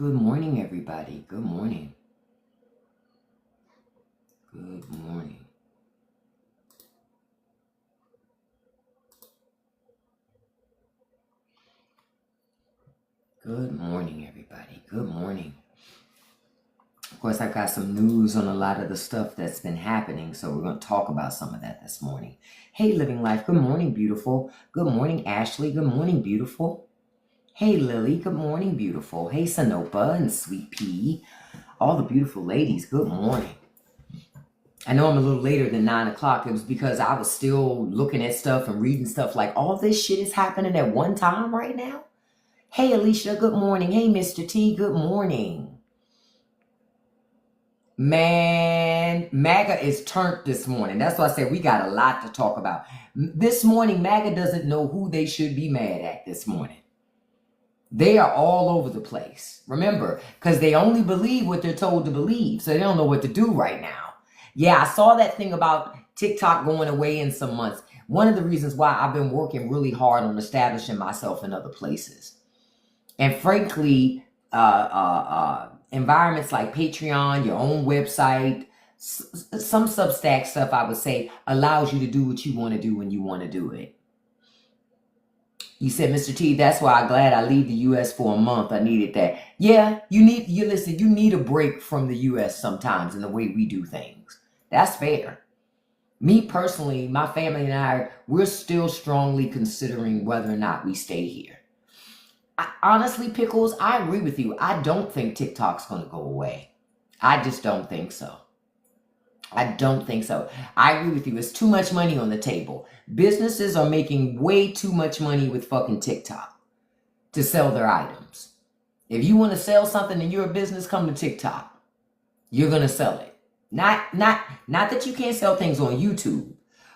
Good morning, everybody. Good morning. Good morning. Good morning, everybody. Good morning. Of course, I got some news on a lot of the stuff that's been happening, so we're going to talk about some of that this morning. Hey, Living Life. Good morning, beautiful. Good morning, Ashley. Good morning, beautiful. Hey, Lily. Good morning, beautiful. Hey, Sanopa and Sweet Pea. All the beautiful ladies. Good morning. I know I'm a little later than 9 o'clock. It was because I was still looking at stuff and reading stuff like all this shit is happening at one time right now. Hey, Alicia, good morning. Hey, Mr. T, good morning. Man, MAGA is turned this morning. That's why I said we got a lot to talk about. This morning, MAGA doesn't know who they should be mad at this morning. They are all over the place. Remember, because they only believe what they're told to believe, so they don't know what to do right now. Yeah, I saw that thing about TikTok going away in some months. One of the reasons why I've been working really hard on establishing myself in other places. And frankly, environments like Patreon, your own website, some Substack stuff, I would say, allows you to do what you want to do when you want to do it. You said, Mr. T, that's why I'm glad I leave the U.S. for a month. I needed that. Yeah, you need a break from the U.S. sometimes in the way we do things. That's fair. Me personally, my family and I, we're still strongly considering whether or not we stay here. Honestly, Pickles, I agree with you. I don't think TikTok's going to go away. I just don't think so. I don't think so. I agree with you. It's too much money on the table. Businesses are making way too much money with fucking TikTok to sell their items. If you want to sell something and you're a business, come to TikTok. You're going to sell it. Not that you can't sell things on YouTube,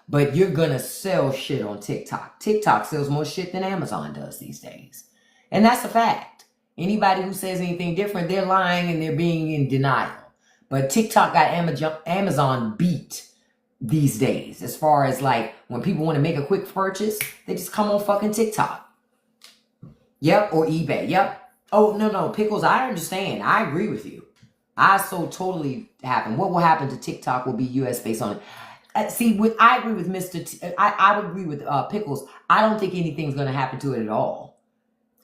but you're going to sell shit on TikTok. TikTok sells more shit than Amazon does these days. And that's a fact. Anybody who says anything different, they're lying and they're being in denial. But TikTok got Amazon beat these days. As far as like when people want to make a quick purchase, they just come on fucking TikTok. Yep, or eBay. Yep. Oh, no, Pickles, I understand. I agree with you. I so totally happen. What will happen to TikTok will be US based on it. I agree with Mr. T. I would agree with Pickles. I don't think anything's going to happen to it at all.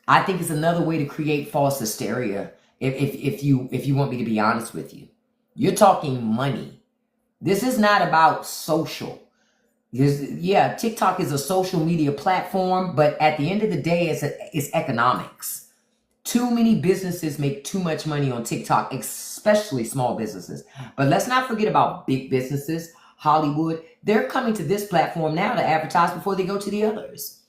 I think it's another way to create false hysteria. If you want me to be honest with you, you're talking money. This is not about social. Yeah, TikTok is a social media platform, but at the end of the day, it's economics. Too many businesses make too much money on TikTok, especially small businesses. But let's not forget about big businesses. Hollywood, they're coming to this platform now to advertise before they go to the others.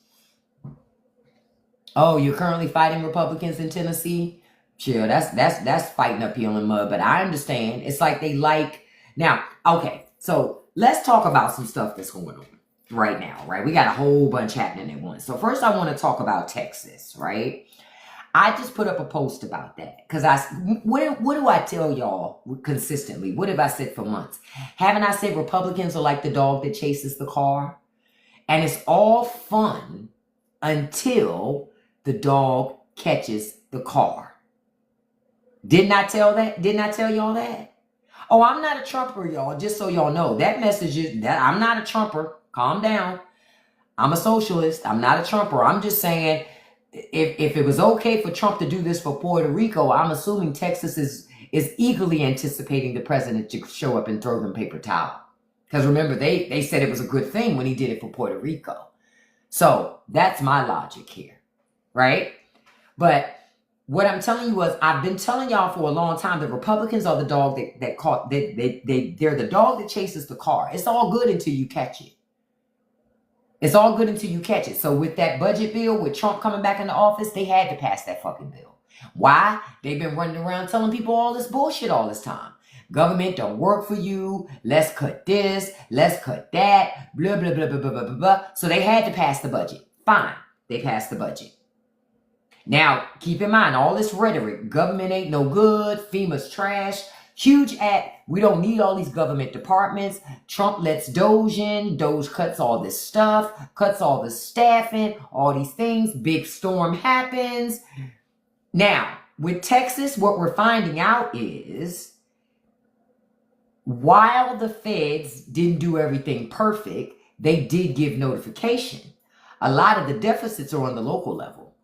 Oh, you're currently fighting Republicans in Tennessee? Chill, that's fighting uphill in mud, but I understand. It's like they like... Now, okay, so let's talk about some stuff that's going on right now, right? We got a whole bunch happening at once. So first I want to talk about Texas, right? I just put up a post about that because what do I tell y'all consistently? What have I said for months? Haven't I said Republicans are like the dog that chases the car? And it's all fun until the dog catches the car. Didn't I tell that? Didn't I tell y'all that? Oh, I'm not a Trumper, y'all. Just so y'all know, that message is that I'm not a Trumper. Calm down. I'm a socialist. I'm not a Trumper. I'm just saying, if it was okay for Trump to do this for Puerto Rico, I'm assuming Texas is eagerly anticipating the president to show up and throw them paper towel. Because remember, they said it was a good thing when he did it for Puerto Rico. So that's my logic here, right? But what I'm telling you was, I've been telling y'all for a long time that Republicans are the dog they're the dog that chases the car. It's all good until you catch it. It's all good until you catch it. So with that budget bill, with Trump coming back into office, they had to pass that fucking bill. Why? They've been running around telling people all this bullshit all this time. Government don't work for you. Let's cut this. Let's cut that. Blah, blah, blah, blah, blah, blah, blah. So they had to pass the budget. Fine. They passed the budget. Now, keep in mind, all this rhetoric, government ain't no good, FEMA's trash, huge we don't need all these government departments. Trump lets Doge in, Doge cuts all this stuff, cuts all the staffing, all these things, big storm happens. Now, with Texas, what we're finding out is while the feds didn't do everything perfect, they did give notification. A lot of the deficits are on the local level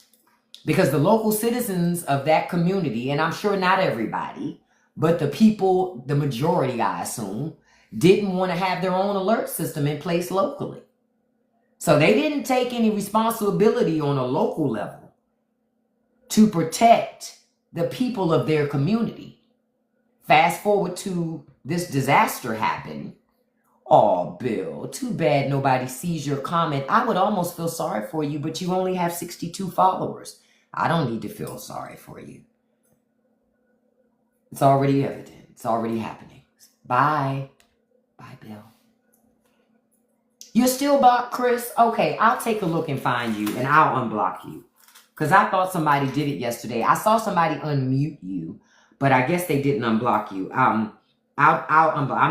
because the local citizens of that community, and I'm sure not everybody, but the people, the majority, I assume, didn't want to have their own alert system in place locally. So they didn't take any responsibility on a local level to protect the people of their community. Fast forward to this disaster happened. Oh, Bill, too bad nobody sees your comment. I would almost feel sorry for you, but you only have 62 followers. I don't need to feel sorry for you. It's already evident. It's already happening. Bye. Bye, Bill. You're still blocked, Chris? Okay, I'll take a look and find you, and I'll unblock you. Because I thought somebody did it yesterday. I saw somebody unmute you, but I guess they didn't unblock you. I'm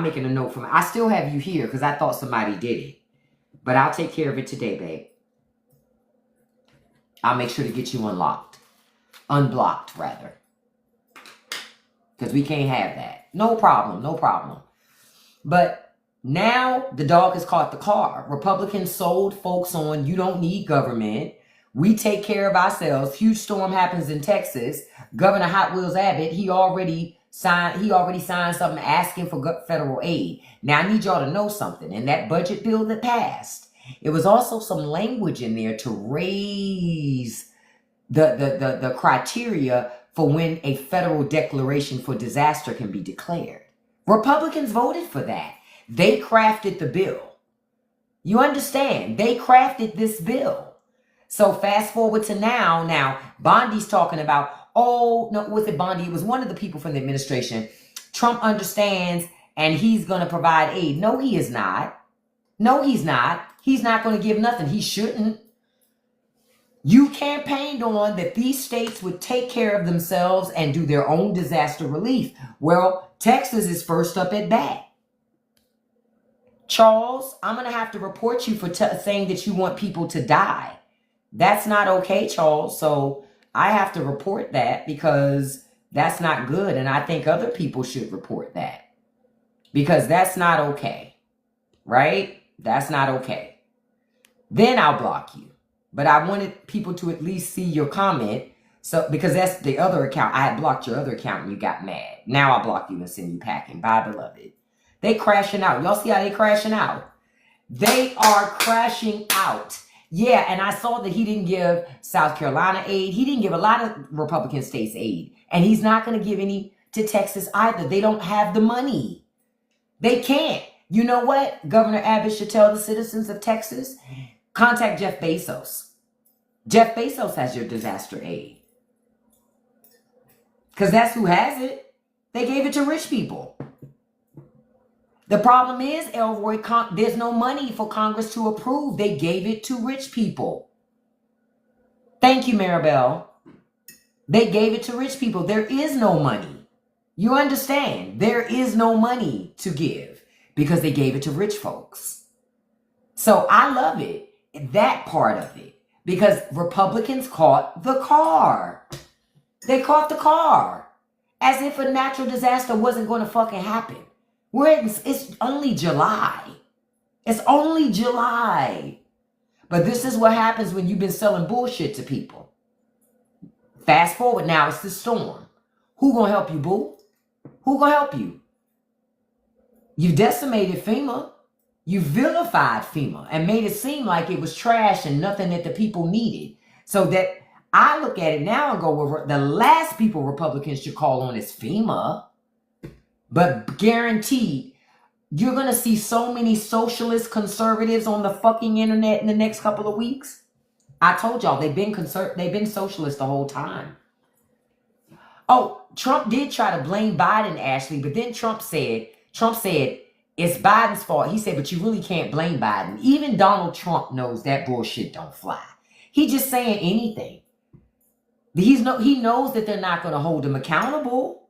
making a note from it. I still have you here because I thought somebody did it. But I'll take care of it today, babe. I'll make sure to get you unlocked. Unblocked, rather. Because we can't have that. No problem, no problem. But now the dog has caught the car. Republicans sold folks on, you don't need government. We take care of ourselves. Huge storm happens in Texas. Governor Hot Wheels Abbott, he already signed something asking for federal aid. Now I need y'all to know something. In that budget bill that passed, it was also some language in there to raise the criteria for when a federal declaration for disaster can be declared. Republicans voted for that. They crafted the bill. You understand? They crafted this bill. So fast forward to now. Now, Bondi's talking about, oh, no, was it Bondi? It was one of the people from the administration. Trump understands and he's going to provide aid. No, he is not. No, he's not. He's not going to give nothing. He shouldn't. You campaigned on that these states would take care of themselves and do their own disaster relief. Well, Texas is first up at bat. Charles, I'm going to have to report you for saying that you want people to die. That's not okay, Charles. So I have to report that because that's not good. And I think other people should report that because that's not okay. Right? That's not okay. Then I'll block you. But I wanted people to at least see your comment. So, because that's the other account. I had blocked your other account and you got mad. Now I'll block you and send you packing. Bye, beloved. They crashing out. Y'all see how they crashing out? They are crashing out. Yeah, and I saw that he didn't give South Carolina aid. He didn't give a lot of Republican states aid. And he's not going to give any to Texas either. They don't have the money. They can't. You know what? Governor Abbott should tell the citizens of Texas, contact Jeff Bezos. Jeff Bezos has your disaster aid. Because that's who has it. They gave it to rich people. The problem is, Elroy, there's no money for Congress to approve. They gave it to rich people. Thank you, Maribel. They gave it to rich people. There is no money. You understand? There is no money to give because they gave it to rich folks. So I love it, that part of it, because Republicans caught the car. They caught the car as if a natural disaster wasn't going to fucking happen. It's only July. It's only July. But this is what happens when you've been selling bullshit to people. Fast forward now, it's the storm. Who gonna help you, boo? Who gonna help you? You've decimated FEMA. You vilified FEMA and made it seem like it was trash and nothing that the people needed. So that I look at it now and go, well, the last people Republicans should call on is FEMA. But guaranteed, you're going to see so many socialist conservatives on the fucking internet in the next couple of weeks. I told y'all, they've been socialist the whole time. Oh, Trump did try to blame Biden, Ashley, but then Trump said, it's Biden's fault. He said, but you really can't blame Biden. Even Donald Trump knows that bullshit don't fly. He just saying anything. He knows that they're not going to hold him accountable.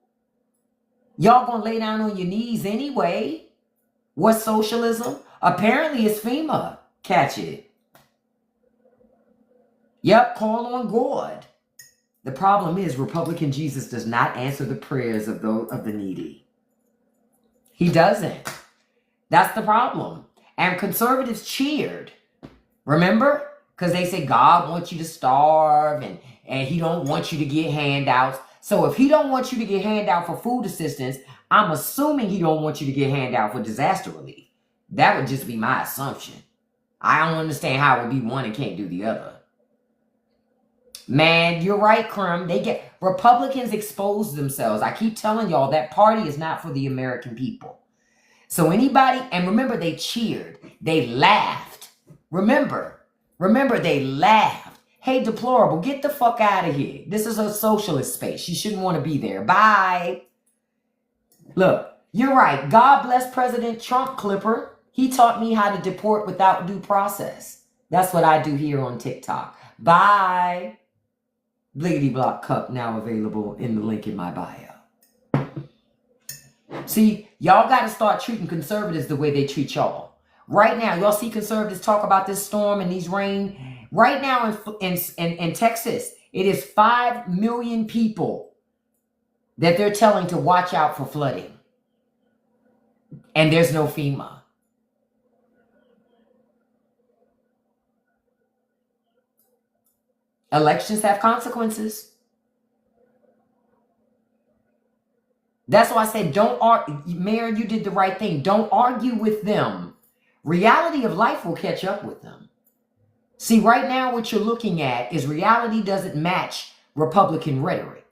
Y'all going to lay down on your knees anyway. What's socialism? Apparently it's FEMA. Catch it. Yep, call on God. The problem is Republican Jesus does not answer the prayers of the needy. He doesn't. That's the problem. And conservatives cheered. Remember? Because they say God wants you to starve and he don't want you to get handouts. So if he don't want you to get handout for food assistance, I'm assuming he don't want you to get handout for disaster relief. That would just be my assumption. I don't understand how it would be one and can't do the other. Man, you're right, Krim. Republicans expose themselves. I keep telling y'all that party is not for the American people. So anybody, and remember they cheered. They laughed. Remember, they laughed. Hey, deplorable, get the fuck out of here. This is a socialist space. You shouldn't want to be there. Bye. Look, you're right. God bless President Trump, Clipper. He taught me how to deport without due process. That's what I do here on TikTok. Bye. Bliggity Block Cup now available in the link in my bio. See, y'all got to start treating conservatives the way they treat y'all. Right now, y'all see conservatives talk about this storm and these rain. Right now in Texas, it is 5 million people that they're telling to watch out for flooding. And there's no FEMA. Elections have consequences. That's why I said, don't argue. Mayor, you did the right thing. Don't argue with them. Reality of life will catch up with them. See, right now what you're looking at is reality doesn't match Republican rhetoric.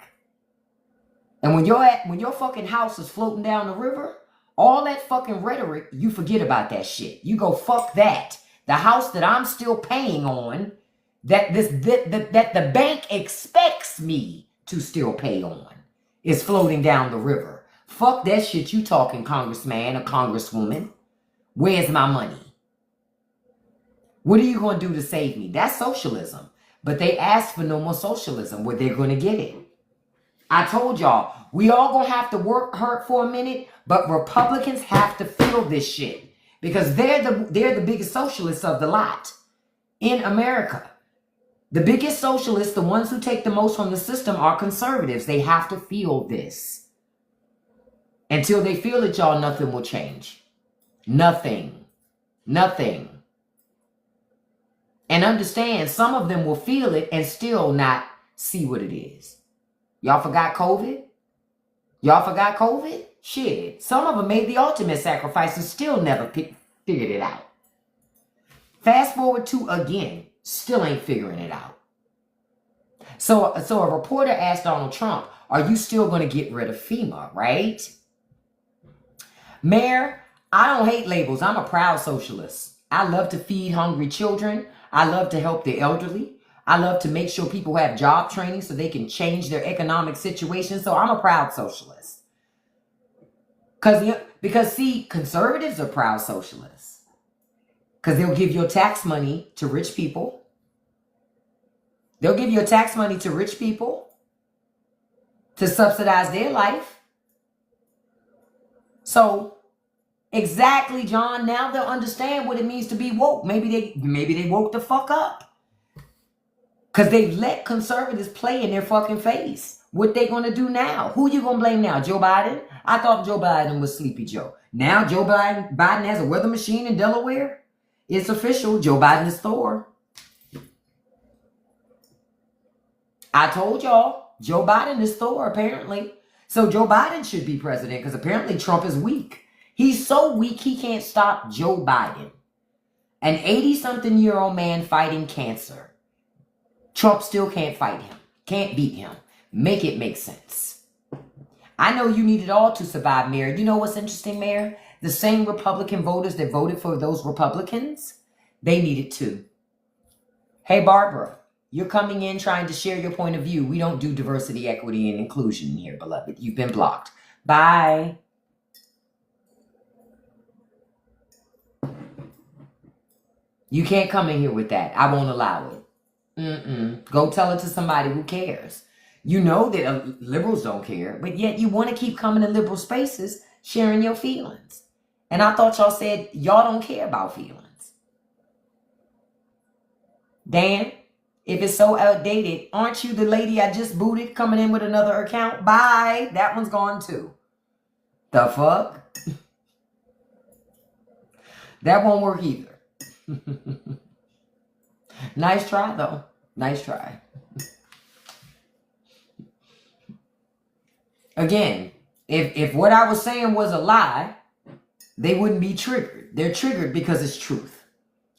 And when your fucking house is floating down the river, all that fucking rhetoric, you forget about that shit. You go, fuck that. The house that I'm still paying on, that the bank expects me to still pay on, is floating down the river. Fuck that shit you talking, congressman or congresswoman. Where's my money? What are you going to do to save me? That's socialism. But they asked for no more socialism. Where they're going to get it. I told y'all, we all going to have to work hard for a minute, but Republicans have to feel this shit. Because they're the biggest socialists of the lot in America. The biggest socialists, the ones who take the most from the system, are conservatives. They have to feel this. Until they feel it, y'all, nothing will change. Nothing. Nothing. And understand, some of them will feel it and still not see what it is. Y'all forgot COVID? Y'all forgot COVID? Shit. Some of them made the ultimate sacrifice and still never figured it out. Fast forward to again, still ain't figuring it out. So a reporter asked Donald Trump, are you still going to get rid of FEMA, right? Mayor, I don't hate labels. I'm a proud socialist. I love to feed hungry children. I love to help the elderly. I love to make sure people have job training so they can change their economic situation. So I'm a proud socialist. Because see, conservatives are proud socialists. Because they'll give your tax money to rich people. They'll give your tax money to rich people to subsidize their life. So, exactly, John. Now they'll understand what it means to be woke. Maybe they woke the fuck up. Because they've let conservatives play in their fucking face. What they going to do now? Who you going to blame now? Joe Biden? I thought Joe Biden was Sleepy Joe. Now Joe Biden has a weather machine in Delaware? It's official. Joe Biden is Thor. I told y'all, Joe Biden is Thor, apparently. So Joe Biden should be president because apparently Trump is weak. He's so weak he can't stop Joe Biden. An 80-something-year-old man fighting cancer. Trump still can't fight him. Can't beat him. Make it make sense. I know you need it all to survive, Mayor. You know what's interesting, Mayor? The same Republican voters that voted for those Republicans, they need it too. Hey, Barbara, you're coming in trying to share your point of view. We don't do diversity, equity, and inclusion here, beloved. You've been blocked. Bye. You can't come in here with that. I won't allow it. Go tell it to somebody who cares. You know that liberals don't care, but yet you want to keep coming in liberal spaces sharing your feelings. And I thought y'all said y'all don't care about feelings. Dan, If it's so outdated, aren't you the lady I just booted coming in with another account? Bye. That one's gone too. The fuck? That won't work either. Nice try, though. Nice try. Again, if what I was saying was a lie, they wouldn't be triggered. They're triggered because it's truth.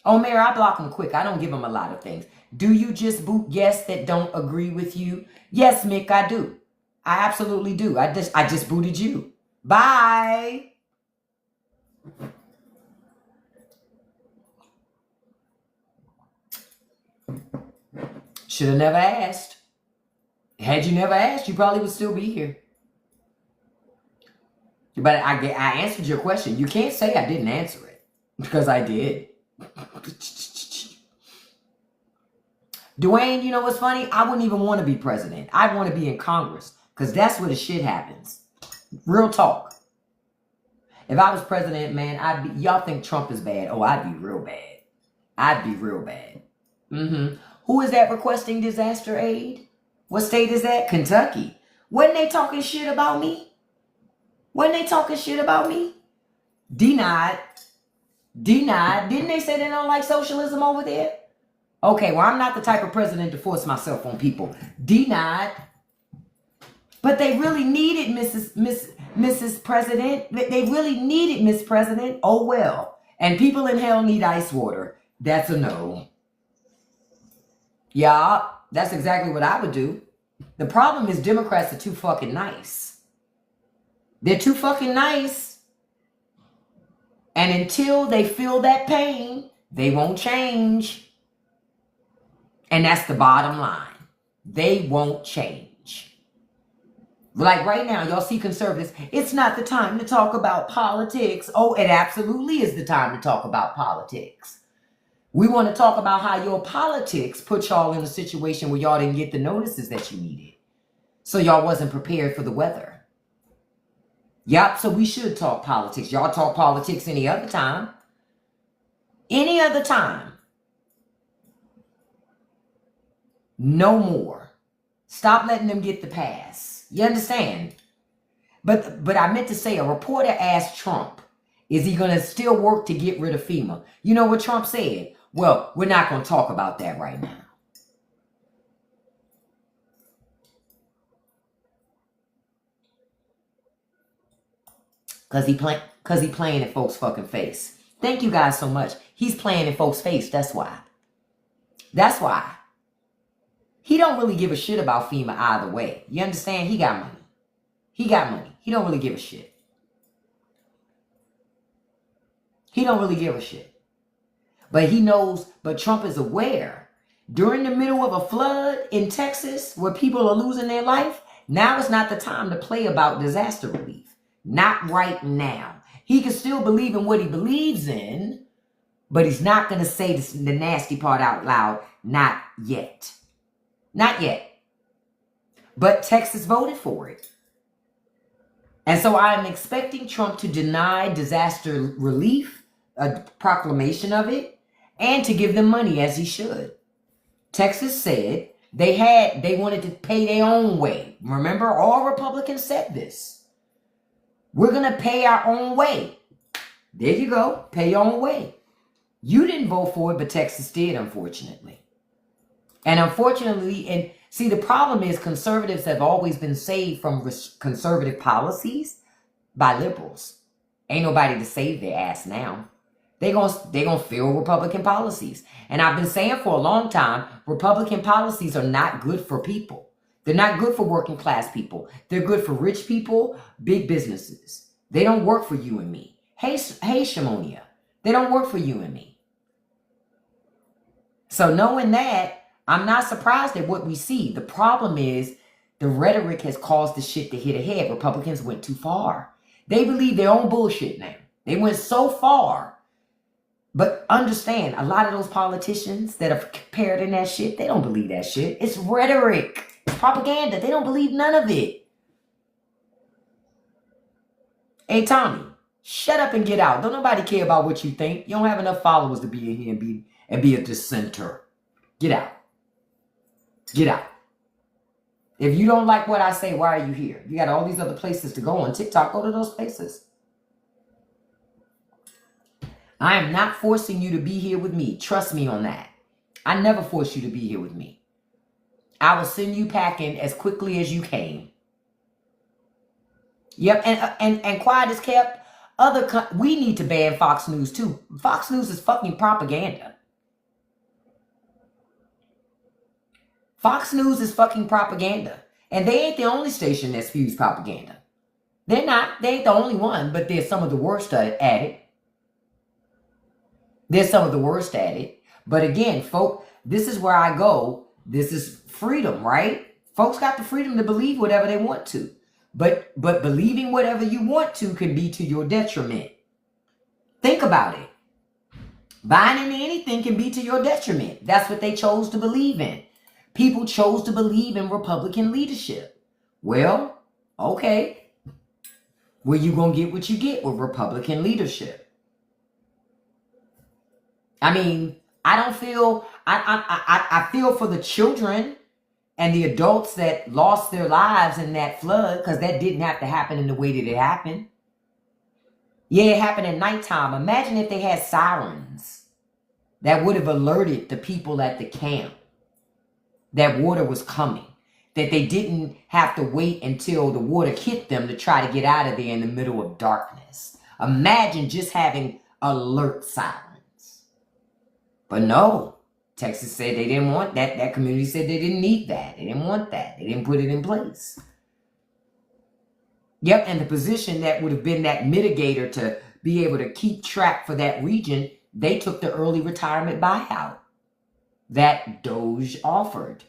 Oh, Mayor, I block them quick. I don't give them a lot of things. Do you just boot guests that don't agree with you? Yes, Mick, I do. I absolutely do. I just booted you. Bye. Should have never asked. Had you never asked, you probably would still be here. But I answered your question. You can't say I didn't answer it, because I did. Dwayne, you know what's funny? I wouldn't even want to be president. I'd want to be in Congress, because that's where the shit happens. Real talk. If I was president, man, y'all think Trump is bad. Oh, I'd be real bad. I'd be real bad. Who is that requesting disaster aid? What state is that? Kentucky. Wasn't they talking shit about me? Wasn't they talking shit about me? Denied. Didn't they say they don't like socialism over there? Okay, well, I'm not the type of president to force myself on people. Denied. But they really needed Mrs. President. They really needed Miss President. Oh, well. And people in hell need ice water. That's a no. Yeah, that's exactly what I would do. The problem is Democrats are too fucking nice. They're too fucking nice. And until they feel that pain, they won't change. And that's the bottom line. They won't change. Like right now, y'all see conservatives, it's not the time to talk about politics. Oh, it absolutely is the time to talk about politics. We want to talk about how your politics put y'all in a situation where y'all didn't get the notices that you needed. So y'all wasn't prepared for the weather. Yep, so we should talk politics. Y'all talk politics any other time. Any other time. No more. Stop letting them get the pass. You understand? But I meant to say, a reporter asked Trump, is he going to still work to get rid of FEMA? You know what Trump said? Well, we're not going to talk about that right now. Because he playing in folks' fucking face. Thank you guys so much. He's playing in folks' face. That's why. That's why. He don't really give a shit about FEMA either way. You understand? He got money. He got money. He don't really give a shit. He don't really give a shit. But he knows, but Trump is aware. During the middle of a flood in Texas where people are losing their life, now is not the time to play about disaster relief. Not right now. He can still believe in what he believes in, but he's not going to say the nasty part out loud. Not yet. Not yet. But Texas voted for it. And so I am expecting Trump to deny disaster relief, a proclamation of it, and to give them money as he should. Texas said they wanted to pay their own way. Remember, all Republicans said this. We're going to pay our own way. There you go. Pay your own way. You didn't vote for it, but Texas did, unfortunately. And unfortunately, and see, the problem is conservatives have always been saved from conservative policies by liberals. Ain't nobody to save their ass now. They gonna fill Republican policies. And I've been saying for a long time, Republican policies are not good for people. They're not good for working class people. They're good for rich people, big businesses. They don't work for you and me. Hey, Shimonia, they don't work for you and me. So knowing that, I'm not surprised at what we see. The problem is the rhetoric has caused the shit to hit ahead. Republicans went too far. They believe their own bullshit now. They went so far. But understand, a lot of those politicians that are parroting that shit, they don't believe that shit. It's rhetoric. It's propaganda. They don't believe none of it. Hey, Tommy, shut up and get out. Don't nobody care about what you think. You don't have enough followers to be in here and be a dissenter. Get out. Get out. If you don't like what I say, why are you here? You got all these other places to go on TikTok. Go to those places. I am not forcing you to be here with me. Trust me on that. I never force you to be here with me. I will send you packing as quickly as you came. Yep, and quiet is kept. We need to ban Fox News too. Fox News is fucking propaganda. Fox News is fucking propaganda. And they ain't the only station that spews propaganda. They're not. They ain't the only one, but they're some of the worst at it. They're some of the worst at it. But again, folk, this is where I go. This is freedom, right? Folks got the freedom to believe whatever they want to. But believing whatever you want to can be to your detriment. Think about it. Buying into anything can be to your detriment. That's what they chose to believe in. People chose to believe in Republican leadership. Well, okay. Well, you're going to get what you get with Republican leadership. I mean, I don't feel, I feel for the children and the adults that lost their lives in that flood, because that didn't have to happen in the way that it happened. Yeah, it happened at nighttime. Imagine if they had sirens that would have alerted the people at the camp that water was coming, that they didn't have to wait until the water hit them to try to get out of there in the middle of darkness. Imagine just having alert sirens. But no. Texas said they didn't want that. That community said they didn't need that. They didn't want that. They didn't put it in place. Yep, and the position that would have been that mitigator to be able to keep track for that region, they took the early retirement buyout that Doge offered.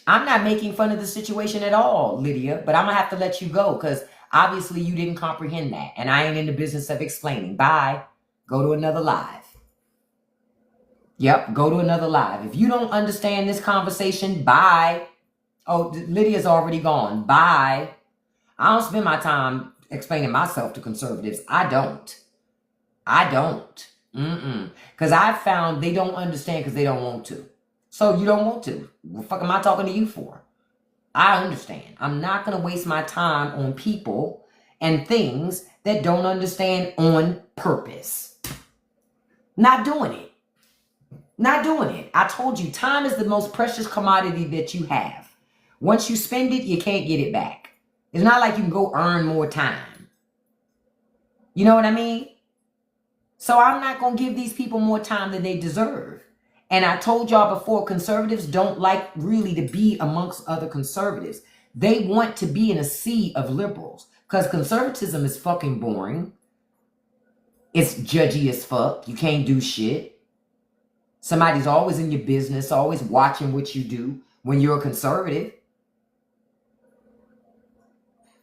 I'm not making fun of the situation at all, Lydia, but I'm going to have to let you go because obviously you didn't comprehend that. And I ain't in the business of explaining. Bye. Go to another live. Yep, go to another live. If you don't understand this conversation, bye. Oh, Lydia's already gone. Bye. I don't spend my time explaining myself to conservatives. I don't. Because I've found they don't understand because they don't want to. So you don't want to. What the fuck am I talking to you for? I understand. I'm not going to waste my time on people and things that don't understand on purpose. Not doing it. Not doing it. I told you, time is the most precious commodity that you have. Once you spend it, you can't get it back. It's not like you can go earn more time. You know what I mean? So I'm not going to give these people more time than they deserve. And I told y'all before, conservatives don't like really to be amongst other conservatives. They want to be in a sea of liberals because conservatism is fucking boring. It's judgy as fuck. You can't do shit. Somebody's always in your business, always watching what you do when you're a conservative.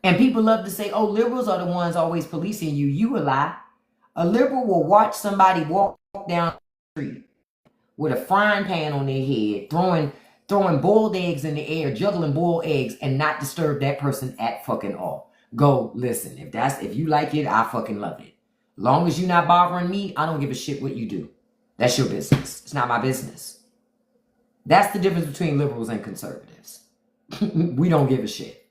And people love to say, oh, liberals are the ones always policing you. You a lie. A liberal will watch somebody walk down the street with a frying pan on their head, throwing boiled eggs in the air, juggling boiled eggs, and not disturb that person at fucking all. Go listen. If you like it, I fucking love it. Long as you're not bothering me, I don't give a shit what you do. That's your business. It's not my business. That's the difference between liberals and conservatives. We don't give a shit.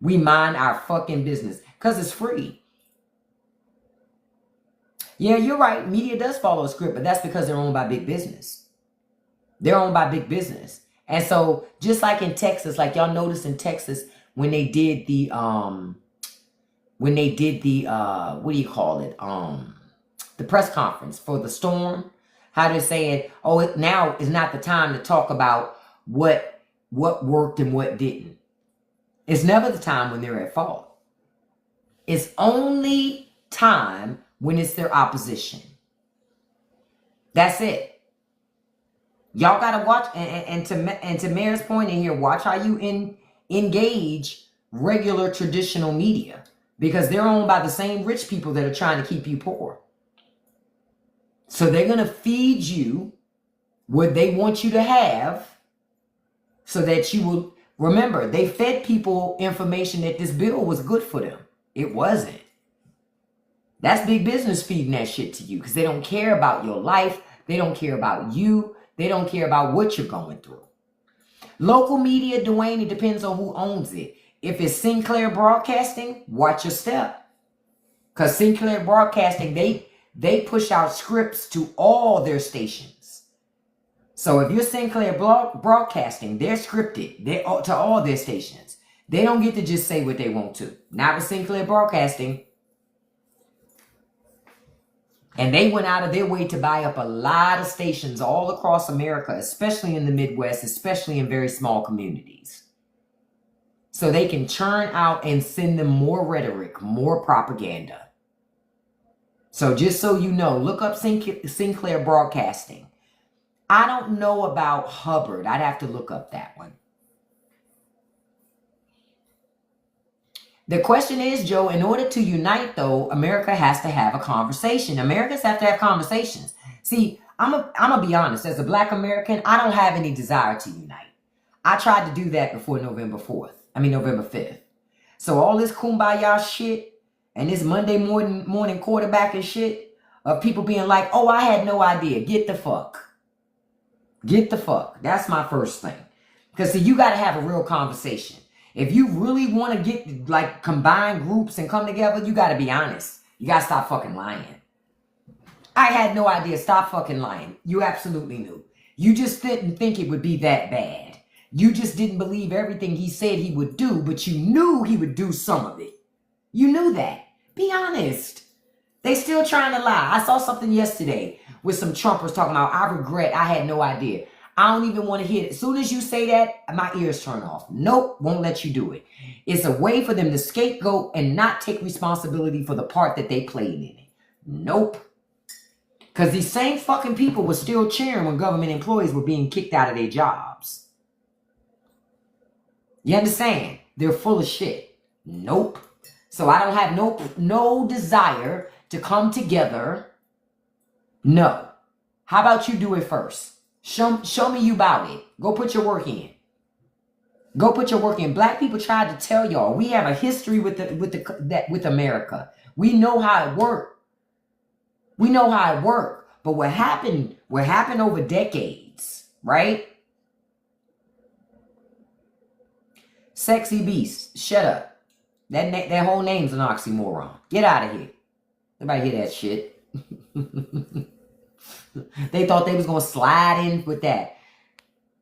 We mind our fucking business because it's free. Yeah, you're right. Media does follow a script, but that's because they're owned by big business. They're owned by big business. And so just like in Texas, like y'all noticed in Texas when they did the what do you call it? The press conference for the storm. How they're saying, oh, now is not the time to talk about what worked and what didn't. It's never the time when they're at fault. It's only time when it's their opposition. That's it. Y'all got to watch, and to Mayor's point in here, watch how you engage regular traditional media because they're owned by the same rich people that are trying to keep you poor. So they're going to feed you what they want you to have so that you will remember, they fed people information that this bill was good for them. It wasn't. That's big business feeding that shit to you because they don't care about your life. They don't care about you. They don't care about what you're going through. Local media, Dwayne, it depends on who owns it. If it's Sinclair Broadcasting, watch your step. Because Sinclair Broadcasting, they push out scripts to all their stations. So if you're Sinclair Broadcasting, they're scripted to all their stations. They don't get to just say what they want to. Not with Sinclair Broadcasting. And they went out of their way to buy up a lot of stations all across America, especially in the Midwest, especially in very small communities. So they can churn out and send them more rhetoric, more propaganda. So just so you know, look up Sinclair Broadcasting. I don't know about Hubbard. I'd have to look up that one. The question is, Joe, in order to unite, though, America has to have a conversation. Americans have to have conversations. See, I'm going to be honest. As a Black American, I don't have any desire to unite. I tried to do that before November 5th. So all this kumbaya shit and this Monday morning quarterbacking shit of people being like, oh, I had no idea. Get the fuck. Get the fuck. That's my first thing. Because, see, you got to have a real conversation. If you really want to get, like, combine groups and come together, you got to be honest. You got to stop fucking lying. I had no idea. Stop fucking lying. You absolutely knew. You just didn't think it would be that bad. You just didn't believe everything he said he would do, but you knew he would do some of it. You knew that. Be honest. They still trying to lie. I saw something yesterday with some Trumpers talking about, I regret, I had no idea. I don't even want to hear it. As soon as you say that, my ears turn off. Nope, won't let you do it. It's a way for them to scapegoat and not take responsibility for the part that they played in it. Nope. Because these same fucking people were still cheering when government employees were being kicked out of their jobs. You understand? They're full of shit. Nope. So I don't have no desire to come together. No. How about you do it first? Show me you about it. Go put your work in. Go put your work in. Black people tried to tell y'all we have a history with America. We know how it worked. We know how it worked. But what happened over decades, right? Sexy beast, shut up. That whole name's an oxymoron. Get out of here. Nobody hear that shit. They thought they was going to slide in with that.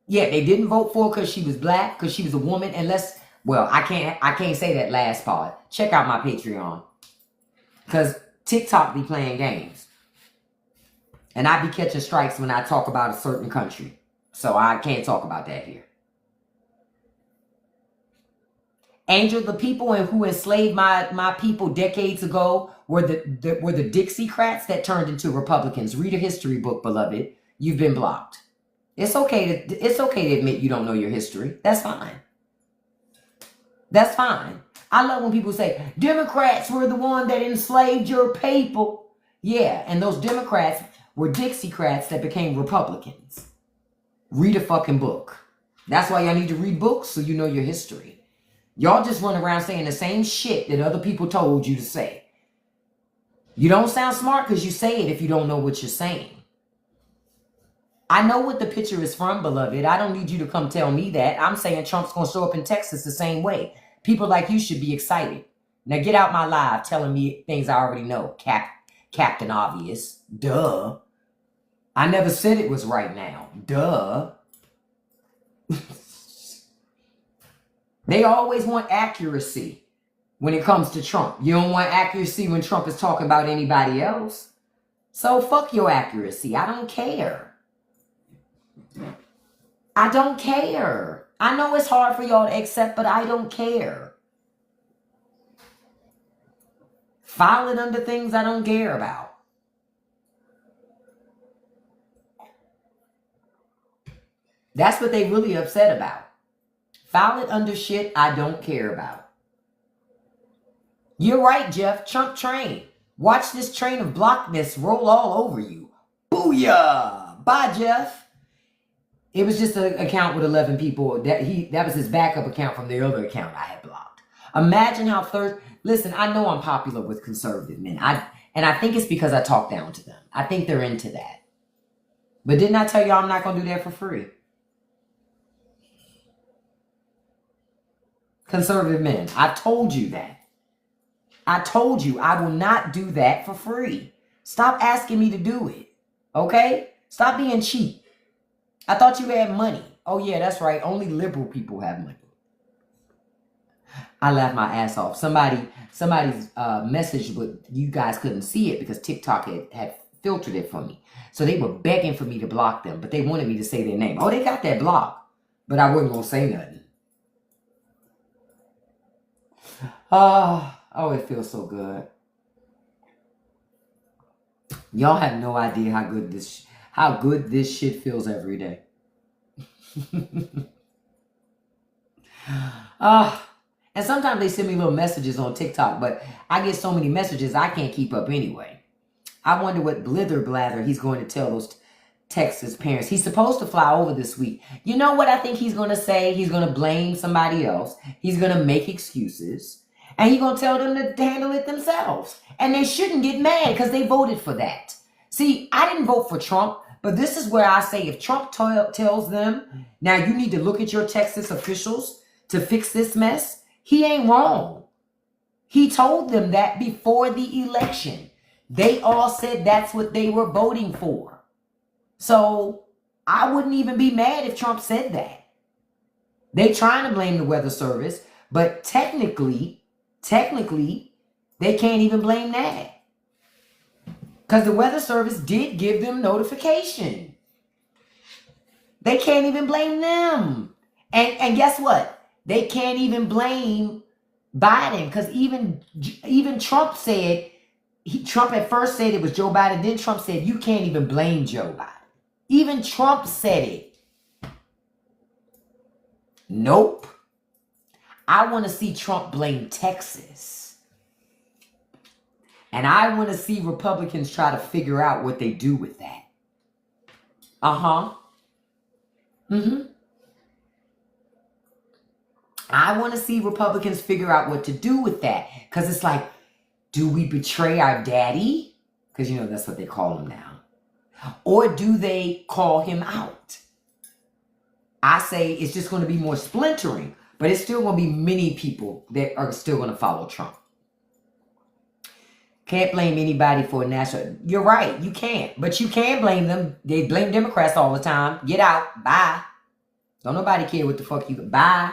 Yeah, they didn't vote for her because she was black, because she was a woman. Well, I can't say that last part. Check out my Patreon. Because TikTok be playing games. And I be catching strikes when I talk about a certain country. So I can't talk about that here. Angel, the people who enslaved my people decades ago were the Dixiecrats that turned into Republicans. Read a history book, beloved. You've been blocked. It's okay to admit you don't know your history. That's fine. That's fine. I love when people say, Democrats were the one that enslaved your people. Yeah, and those Democrats were Dixiecrats that became Republicans. Read a fucking book. That's why y'all need to read books so you know your history. Y'all just run around saying the same shit that other people told you to say. You don't sound smart because you say it if you don't know what you're saying. I know what the picture is from, beloved. I don't need you to come tell me that. I'm saying Trump's going to show up in Texas the same way. People like you should be excited. Now get out my live telling me things I already know. Captain Obvious. Duh. I never said it was right now. Duh. They always want accuracy when it comes to Trump. You don't want accuracy when Trump is talking about anybody else. So fuck your accuracy. I don't care. I don't care. I know it's hard for y'all to accept, but I don't care. File it under things I don't care about. That's what they really upset about. File it under shit I don't care about. You're right, Jeff. Trump train. Watch this train of blockness roll all over you. Booyah! Bye, Jeff. It was just an account with 11 people. That was his backup account from the other account I had blocked. Imagine how listen, I know I'm popular with conservative men. And I think it's because I talk down to them. I think they're into that. But didn't I tell y'all I'm not going to do that for free? Conservative men, I told you that. I told you I will not do that for free. Stop asking me to do it. Okay? Stop being cheap. I thought you had money. Oh yeah, that's right. Only liberal people have money. I laughed my ass off. Somebody's message, but you guys couldn't see it because TikTok had filtered it for me. So they were begging for me to block them, but they wanted me to say their name. Oh, they got that block, but I wasn't going to say nothing. Oh, it feels so good. Y'all have no idea how good this shit feels every day. And sometimes they send me little messages on TikTok, but I get so many messages I can't keep up anyway. I wonder what blither blather he's going to tell those Texas parents. He's supposed to fly over this week. You know what I think he's going to say? He's going to blame somebody else. He's going to make excuses. And he's going to tell them to handle it themselves. And they shouldn't get mad because they voted for that. See, I didn't vote for Trump, but this is where I say if Trump tells them, now you need to look at your Texas officials to fix this mess, he ain't wrong. He told them that before the election. They all said that's what they were voting for. So I wouldn't even be mad if Trump said that. They trying to blame the weather service, but technically, they can't even blame that. Because the weather service did give them notification. They can't even blame them. And guess what? They can't even blame Biden because even Trump said, Trump at first said it was Joe Biden. Then Trump said, you can't even blame Joe Biden. Even Trump said it. Nope. I want to see Trump blame Texas. And I want to see Republicans try to figure out what they do with that. I want to see Republicans figure out what to do with that. Because it's like, do we betray our daddy? Because, you know, that's what they call him now. Or do they call him out? I say it's just going to be more splintering. But it's still going to be many people that are still going to follow Trump. Can't blame anybody for a national... You're right, you can't. But you can blame them. They blame Democrats all the time. Get out. Bye. Don't nobody care what the fuck you... Bye.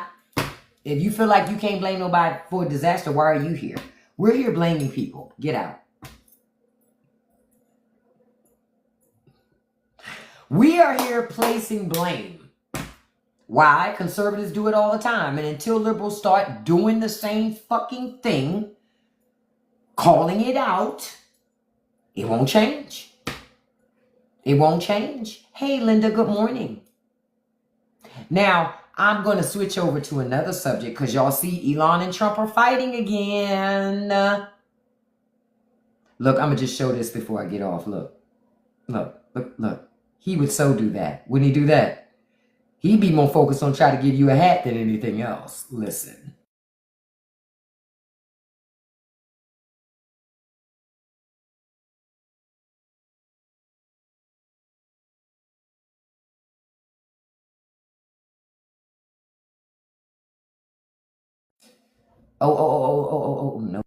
If you feel like you can't blame nobody for a disaster, why are you here? We're here blaming people. Get out. We are here placing blame. Why? Conservatives do it all the time. And until liberals start doing the same fucking thing, calling it out, it won't change. It won't change. Hey, Linda, good morning. Now, I'm going to switch over to another subject because y'all see Elon and Trump are fighting again. Look, I'm going to just show this before I get off. Look. He would so do that. Wouldn't he do that? He'd be more focused on trying to give you a hat than anything else. Listen. Oh, no.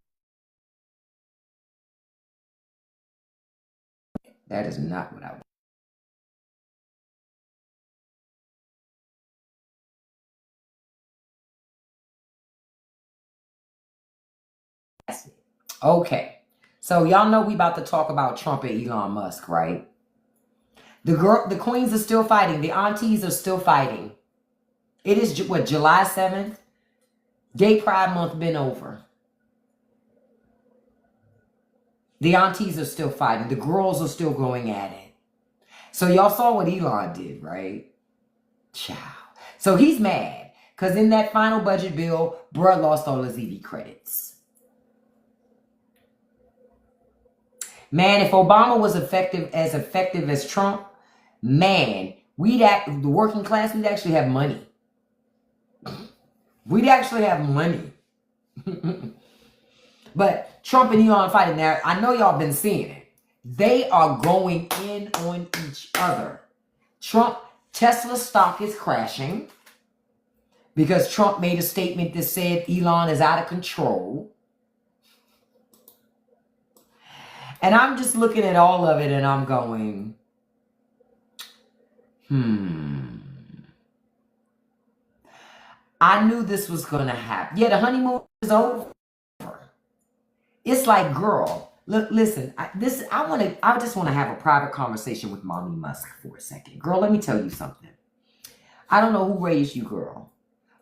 That is not what I want. Okay. So y'all know we about to talk about Trump and Elon Musk, right? The queens are still fighting. The aunties are still fighting. It is, what, July 7th? Gay Pride Month been over. The aunties are still fighting. The girls are still going at it. So y'all saw what Elon did, right? Ciao. So he's mad because in that final budget bill, bruh lost all his EV credits. Man, if Obama was effective as Trump, man, the working class, we'd actually have money. We'd actually have money. But Trump and Elon fighting now. I know y'all been seeing it. They are going in on each other. Tesla stock is crashing because Trump made a statement that said Elon is out of control. And I'm just looking at all of it and I'm going, I knew this was going to happen. Yeah, the honeymoon is over. It's like, girl, look, listen, I just want to have a private conversation with Mommy Musk for a second. Girl, let me tell you something. I don't know who raised you, girl,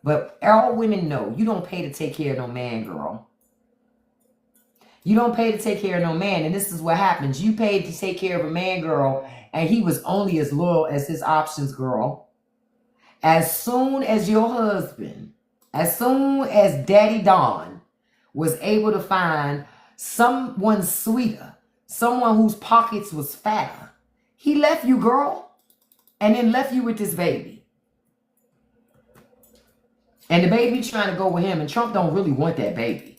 but all women know you don't pay to take care of no man, girl. You don't pay to take care of no man, and this is what happens. You paid to take care of a man, girl, and he was only as loyal as his options, girl. As soon as your husband, as soon as Daddy Don was able to find someone sweeter, someone whose pockets was fatter, he left you, girl, and then left you with this baby. And the baby trying to go with him, and Trump don't really want that baby.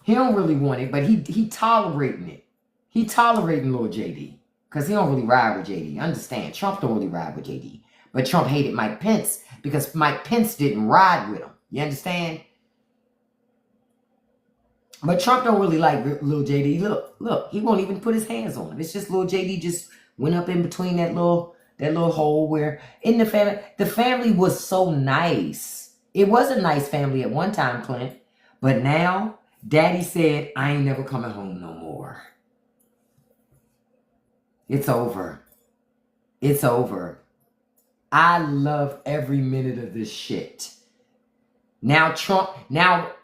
He don't really want it, but he tolerating it. He tolerating little JD because he don't really ride with JD. Understand? Trump don't really ride with JD. But Trump hated Mike Pence because Mike Pence didn't ride with him. You understand? But Trump don't really like little JD. Look, he won't even put his hands on him. It's just little JD just went up in between that little hole where in the family was so nice. It was a nice family at one time, Clint. But now, Daddy said, I ain't never coming home no more. It's over. It's over. I love every minute of this shit. Now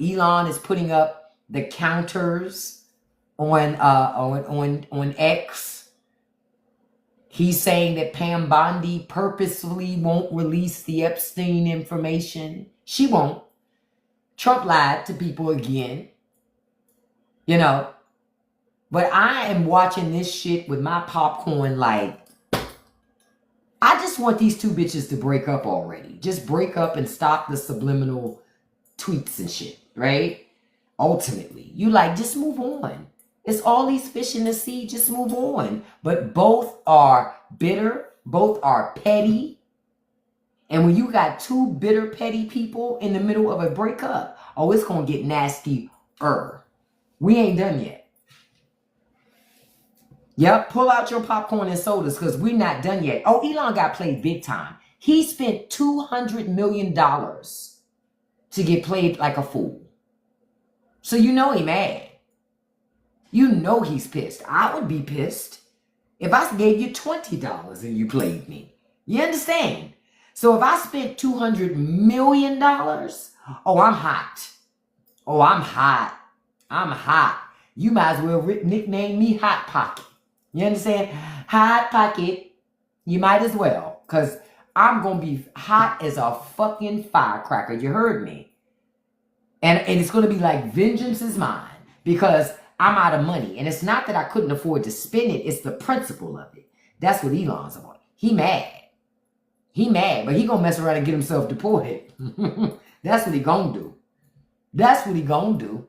Elon is putting up the counters on X. He's saying that Pam Bondi purposefully won't release the Epstein information. She won't. Trump lied to people again. You know. But I am watching this shit with my popcorn like, I just want these two bitches to break up already. Just break up and stop the subliminal tweets and shit, right? Ultimately, you like, just move on. It's all these fish in the sea, just move on. But both are bitter, both are petty. And when you got two bitter, petty people in the middle of a breakup, oh, it's going to get nastier. We ain't done yet. Yep, pull out your popcorn and sodas because we're not done yet. Oh, Elon got played big time. He spent $200 million to get played like a fool. So you know he mad. You know he's pissed. I would be pissed if I gave you $20 and you played me. You understand? So if I spent $200 million, oh, I'm hot. Oh, I'm hot. I'm hot. You might as well nickname me Hot Pocket. You understand? Hot Pocket. You might as well. Because I'm going to be hot as a fucking firecracker. You heard me. And it's going to be like vengeance is mine. Because I'm out of money. And it's not that I couldn't afford to spend it. It's the principle of it. That's what Elon's about. He mad. He mad. But he going to mess around and get himself deported. That's what he going to do. That's what he going to do.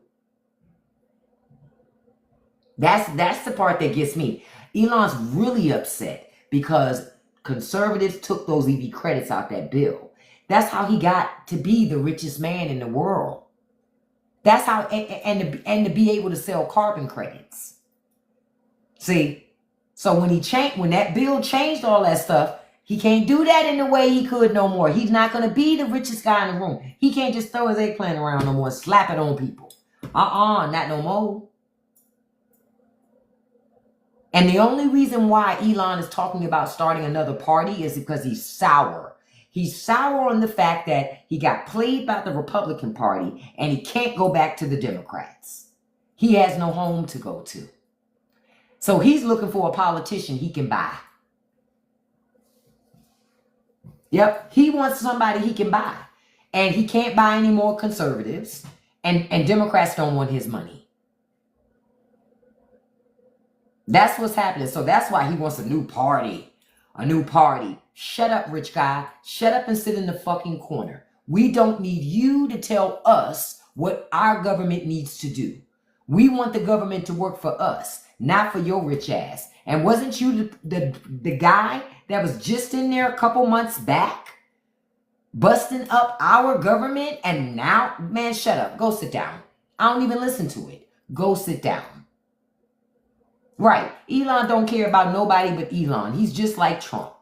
That's the part that gets me. Elon's really upset because conservatives took those EV credits out that bill. That's how he got to be the richest man in the world. That's how, and to be able to sell carbon credits. See, so when that bill changed all that stuff, he can't do that in the way he could no more. He's not going to be the richest guy in the room. He can't just throw his eggplant around no more and slap it on people. Not no more. And the only reason why Elon is talking about starting another party is because he's sour. He's sour on the fact that he got played by the Republican Party and he can't go back to the Democrats. He has no home to go to. So he's looking for a politician he can buy. Yep, he wants somebody he can buy. And he can't buy any more conservatives. And Democrats don't want his money. That's what's happening. So that's why he wants a new party. A new party. Shut up, rich guy. Shut up and sit in the fucking corner. We don't need you to tell us what our government needs to do. We want the government to work for us, not for your rich ass. And wasn't you the guy that was just in there a couple months back, busting up our government, and now, man, shut up. Go sit down. I don't even listen to it. Go sit down. Right. Elon don't care about nobody but Elon. He's just like Trump.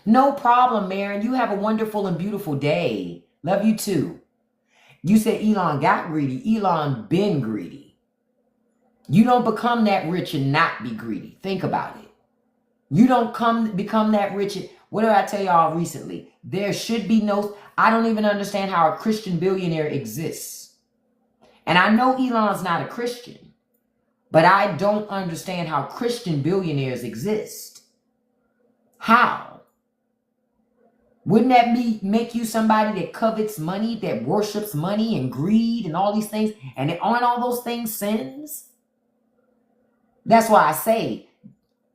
No problem, Maren. You have a wonderful and beautiful day. Love you too. You said Elon got greedy. Elon been greedy. You don't become that rich and not be greedy. Think about it. You don't become that rich. What did I tell y'all recently? There should be no, I don't even understand how a Christian billionaire exists. And I know Elon's not a Christian, but I don't understand how Christian billionaires exist. How? Wouldn't that make you somebody that covets money, that worships money and greed and all these things? And aren't all those things sins? That's why I say,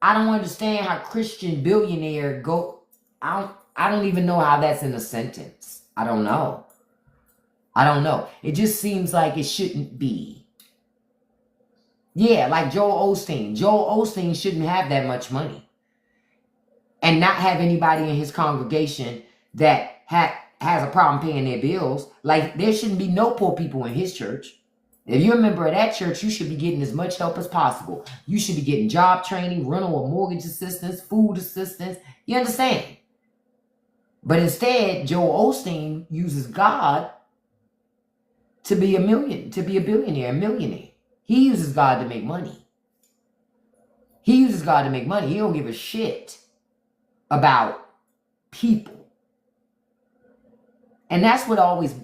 I don't understand how Christian billionaire go. I don't even know how that's in a sentence. I don't know. It just seems like it shouldn't be. Yeah, like Joel Osteen. Joel Osteen shouldn't have that much money. And not have anybody in his congregation that has a problem paying their bills. Like, there shouldn't be no poor people in his church. If you're a member of that church, you should be getting as much help as possible. You should be getting job training, rental or mortgage assistance, food assistance. You understand? But instead, Joel Osteen uses God to be a billionaire, a millionaire. He uses God to make money. He don't give a shit about people. And that's what always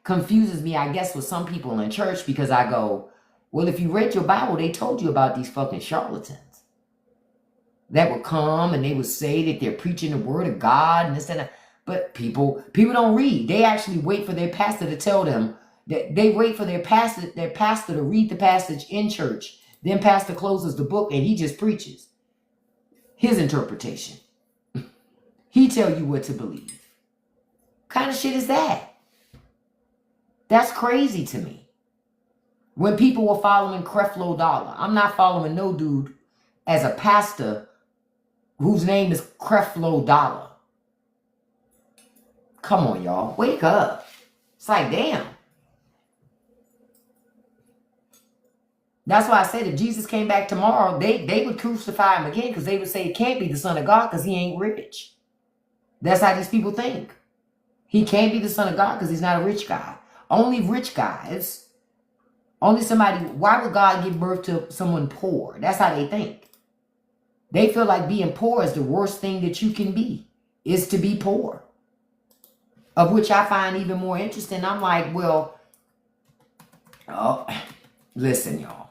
confuses me, I guess, with some people in church, because I go, well, if you read your Bible, they told you about these fucking charlatans that would come and they would say that they're preaching the word of God and this and that. But people don't read. They actually wait for their pastor to tell them that they wait for their pastor to read the passage in church. Then pastor closes the book and he just preaches his interpretation. He tell you what to believe. What kind of shit is that? That's crazy to me. When people were following Creflo Dollar, I'm not following no dude as a pastor whose name is Creflo Dollar. Come on, y'all. Wake up. It's like, damn. That's why I said if Jesus came back tomorrow, they would crucify him again, because they would say it can't be the Son of God because he ain't rich. That's how these people think. He can't be the Son of God because he's not a rich guy. Only rich guys, only somebody, why would God give birth to someone poor? That's how they think. They feel like being poor is the worst thing that you can be, is to be poor. Of which I find even more interesting. I'm like, well, listen, y'all.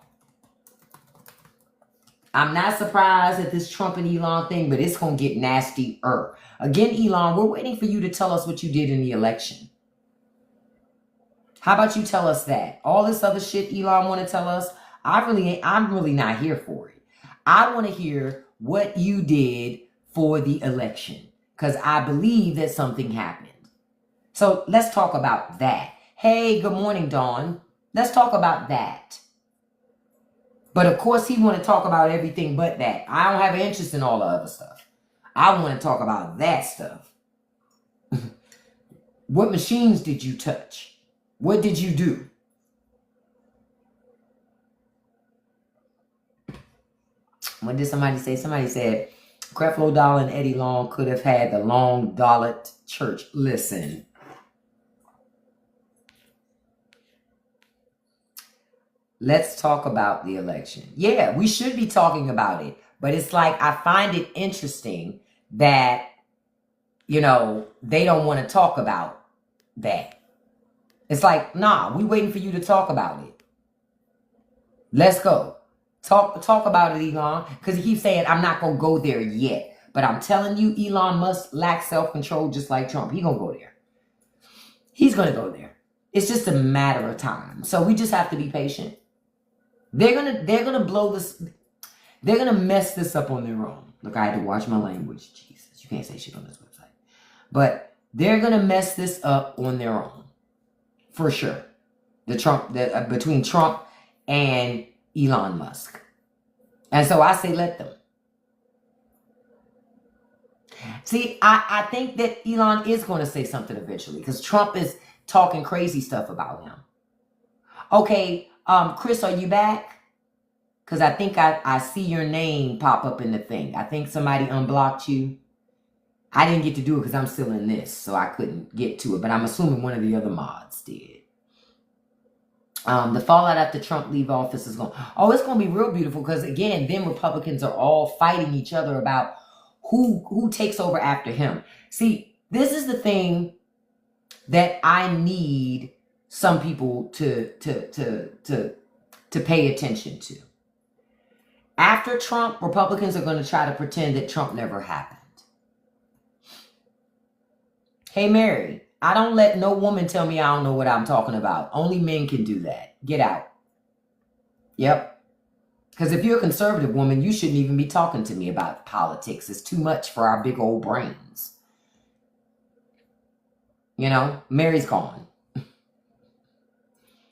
I'm not surprised at this Trump and Elon thing, but it's going to get nastier. Again, Elon, we're waiting for you to tell us what you did in the election. How about you tell us that? All this other shit Elon want to tell us, I'm really not here for it. I want to hear what you did for the election, because I believe that something happened. So let's talk about that. Hey, good morning, Dawn. Let's talk about that. But of course, he want to talk about everything but that. I don't have an interest in all the other stuff. I want to talk about that stuff. What machines did you touch? What did you do? What did somebody say? Somebody said Creflo Dollar and Eddie Long could have had the Long Dollar Church. Listen. Let's talk about the election. Yeah, we should be talking about it. But it's like, I find it interesting that, they don't want to talk about that. It's like, nah, we waiting for you to talk about it. Let's go. Talk about it, Elon. Because he keeps saying, I'm not going to go there yet. But I'm telling you, Elon Musk lacks self-control just like Trump. He's going to go there. He's going to go there. It's just a matter of time. So we just have to be patient. They're gonna blow this. They're gonna mess this up on their own. Look, I had to watch my language. Jesus, you can't say shit on this website. But they're gonna mess this up on their own, for sure. Between Trump and Elon Musk. And so I say, let them. See, I think that Elon is going to say something eventually because Trump is talking crazy stuff about him. Okay, Chris, are you back? Because I think I see your name pop up in the thing. I think somebody unblocked you. I didn't get to do it because I'm still in this, so I couldn't get to it. But I'm assuming one of the other mods did. The fallout after Trump leave office is going. Oh, it's going to be real beautiful because again, then Republicans are all fighting each other about who takes over after him. See, this is the thing that I need some people to pay attention to. After Trump, Republicans are going to try to pretend that Trump never happened. Hey, Mary, I don't let no woman tell me I don't know what I'm talking about. Only men can do that. Get out. Yep. Because if you're a conservative woman, you shouldn't even be talking to me about politics. It's too much for our big old brains. You know, Mary's gone.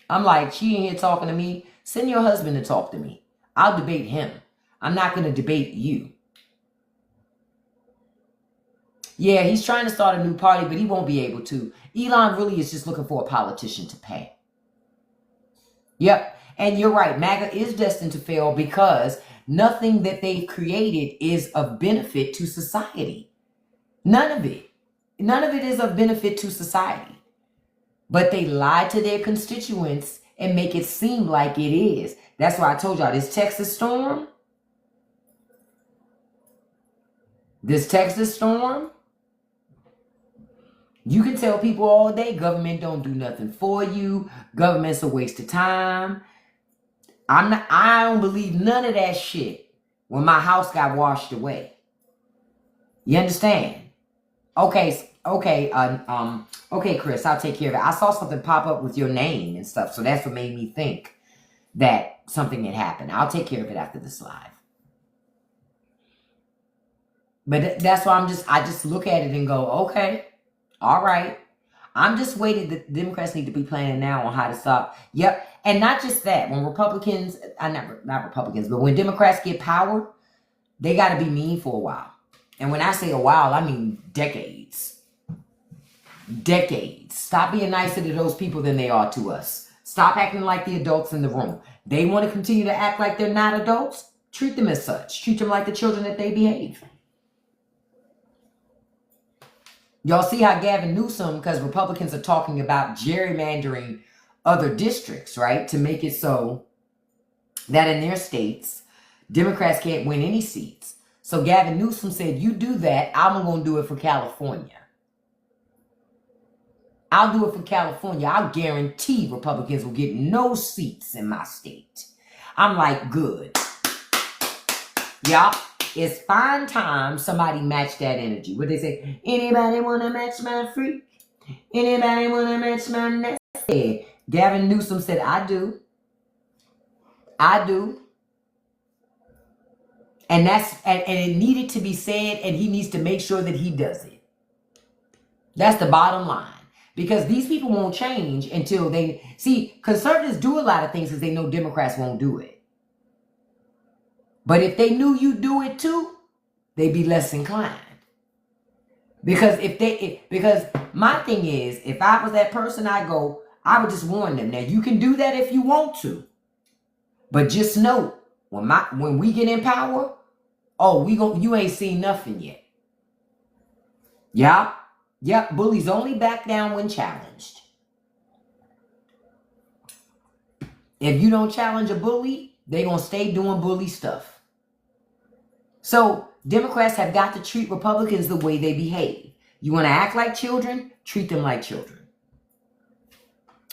I'm like, she ain't here talking to me. Send your husband to talk to me. I'll debate him. I'm not going to debate you. Yeah, he's trying to start a new party, but he won't be able to. Elon really is just looking for a politician to pay. Yep. And you're right. MAGA is destined to fail because nothing that they've created is of benefit to society. None of it. None of it is of benefit to society. But they lie to their constituents and make it seem like it is. That's why I told y'all this Texas storm. You can tell people all day government don't do nothing for you. Government's a waste of time. I don't believe none of that shit when my house got washed away. You understand? Okay, Chris, I'll take care of it. I saw something pop up with your name and stuff, so that's what made me think that something had happened. I'll take care of it after this live. But that's why I just look at it and go, okay, all right. I'm just waiting. The Democrats need to be planning now on how to stop. Yep. And not just that. When Republicans, not Republicans, but when Democrats get power, they got to be mean for a while. And when I say a while, I mean decades. Decades. Stop being nicer to those people than they are to us. Stop acting like the adults in the room. They want to continue to act like they're not adults. Treat them as such. Treat them like the children that they behave. Y'all see how Gavin Newsom, because Republicans are talking about gerrymandering other districts, right? To make it so that in their states, Democrats can't win any seats. So Gavin Newsom said, you do that, I'm going to do it for California. I'll do it for California. I'll guarantee Republicans will get no seats in my state. I'm like, good. Y'all. It's fine time somebody match that energy. What they say, anybody want to match my freak? Anybody want to match my nasty? Gavin Newsom said, I do. I do. And it needed to be said, and he needs to make sure that he does it. That's the bottom line. Because these people won't change until they... See, conservatives do a lot of things because they know Democrats won't do it. But if they knew you do it too, they'd be less inclined. Because because my thing is, if I was that person, I would just warn them. Now you can do that if you want to, but just know when we get in power, you ain't seen nothing yet. Yeah, yep. Bullies only back down when challenged. If you don't challenge a bully, they gonna stay doing bully stuff. So Democrats have got to treat Republicans the way they behave. You want to act like children? Treat them like children.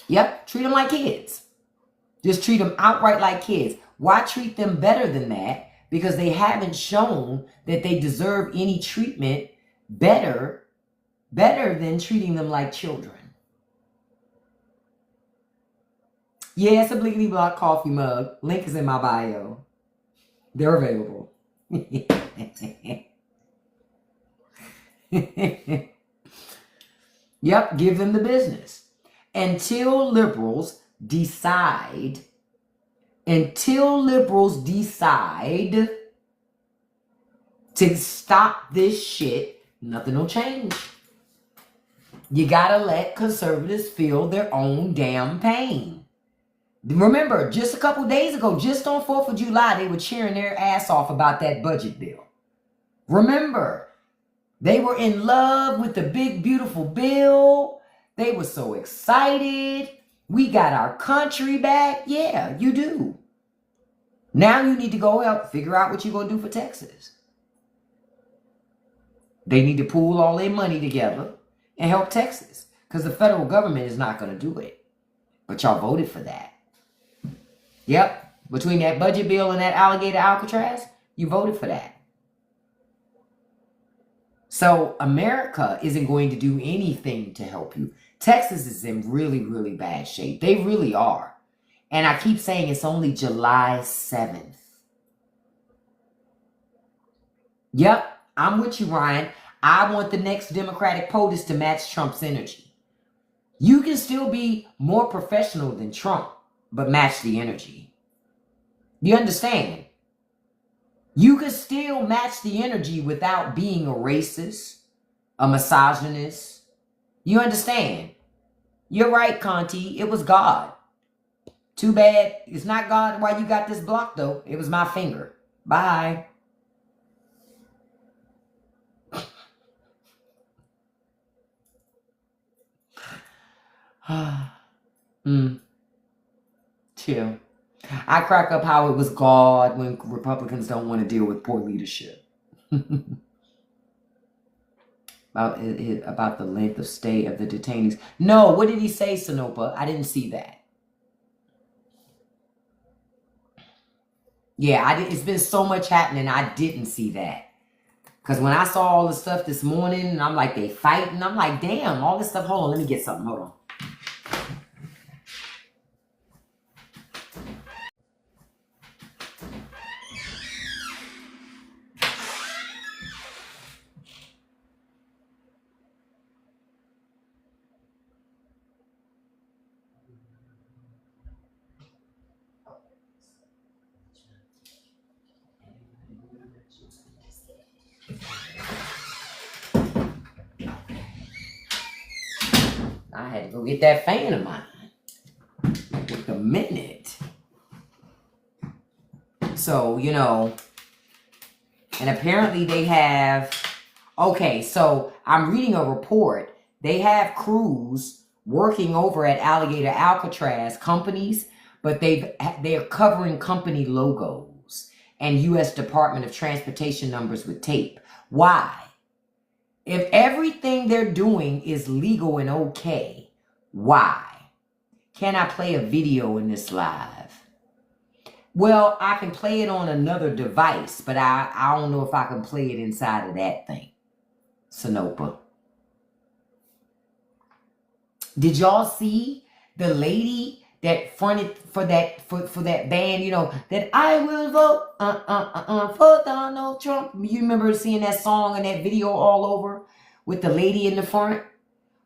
Yep, treat them like kids. Just treat them outright like kids. Why treat them better than that? Because they haven't shown that they deserve any treatment better than treating them like children. Yeah, it's a Blickety Block coffee mug. Link is in my bio. They're available. Yep, give them the business. Until liberals decide to stop this shit, Nothing will change. You gotta let conservatives feel their own damn pain. Remember, just a couple days ago, just on 4th of July, they were cheering their ass off about that budget bill. Remember, they were in love with the big, beautiful bill. They were so excited. We got our country back. Yeah, you do. Now you need to go out, figure out what you're going to do for Texas. They need to pool all their money together and help Texas, because the federal government is not going to do it. But y'all voted for that. Yep. Between that budget bill and that alligator Alcatraz, you voted for that. So America isn't going to do anything to help you. Texas is in really, really bad shape. They really are. And I keep saying it's only July 7th. Yep, I'm with you, Ryan. I want the next Democratic POTUS to match Trump's energy. You can still be more professional than Trump, but match the energy. You understand? You can still match the energy without being a racist, a misogynist. You understand? You're right, Conti. It was God. Too bad it's not God why you got this block, though. It was my finger. Bye. Chill. I crack up how it was God when Republicans don't want to deal with poor leadership. About the length of stay of the detainees. No, what did he say, Sanopa? I didn't see that. Yeah, it's been so much happening, I didn't see that. Because when I saw all the stuff this morning, and I'm like, they fighting, I'm like, damn, all this stuff. Hold on, let me get something. Hold on. I had to go get that fan of mine. Wait a minute. So, you know, and apparently they have, okay, so I'm reading a report. They have crews working over at Alligator Alcatraz companies, but they're covering company logos and U.S. Department of Transportation numbers with tape. Why? If everything they're doing is legal and okay, why? Can I play a video in this live? Well, I can play it on another device, but I don't know if I can play it inside of that thing. Sanopa. Did y'all see the lady that fronted for that band, you know, that I will vote for Donald Trump? You remember seeing that song and that video all over with the lady in the front?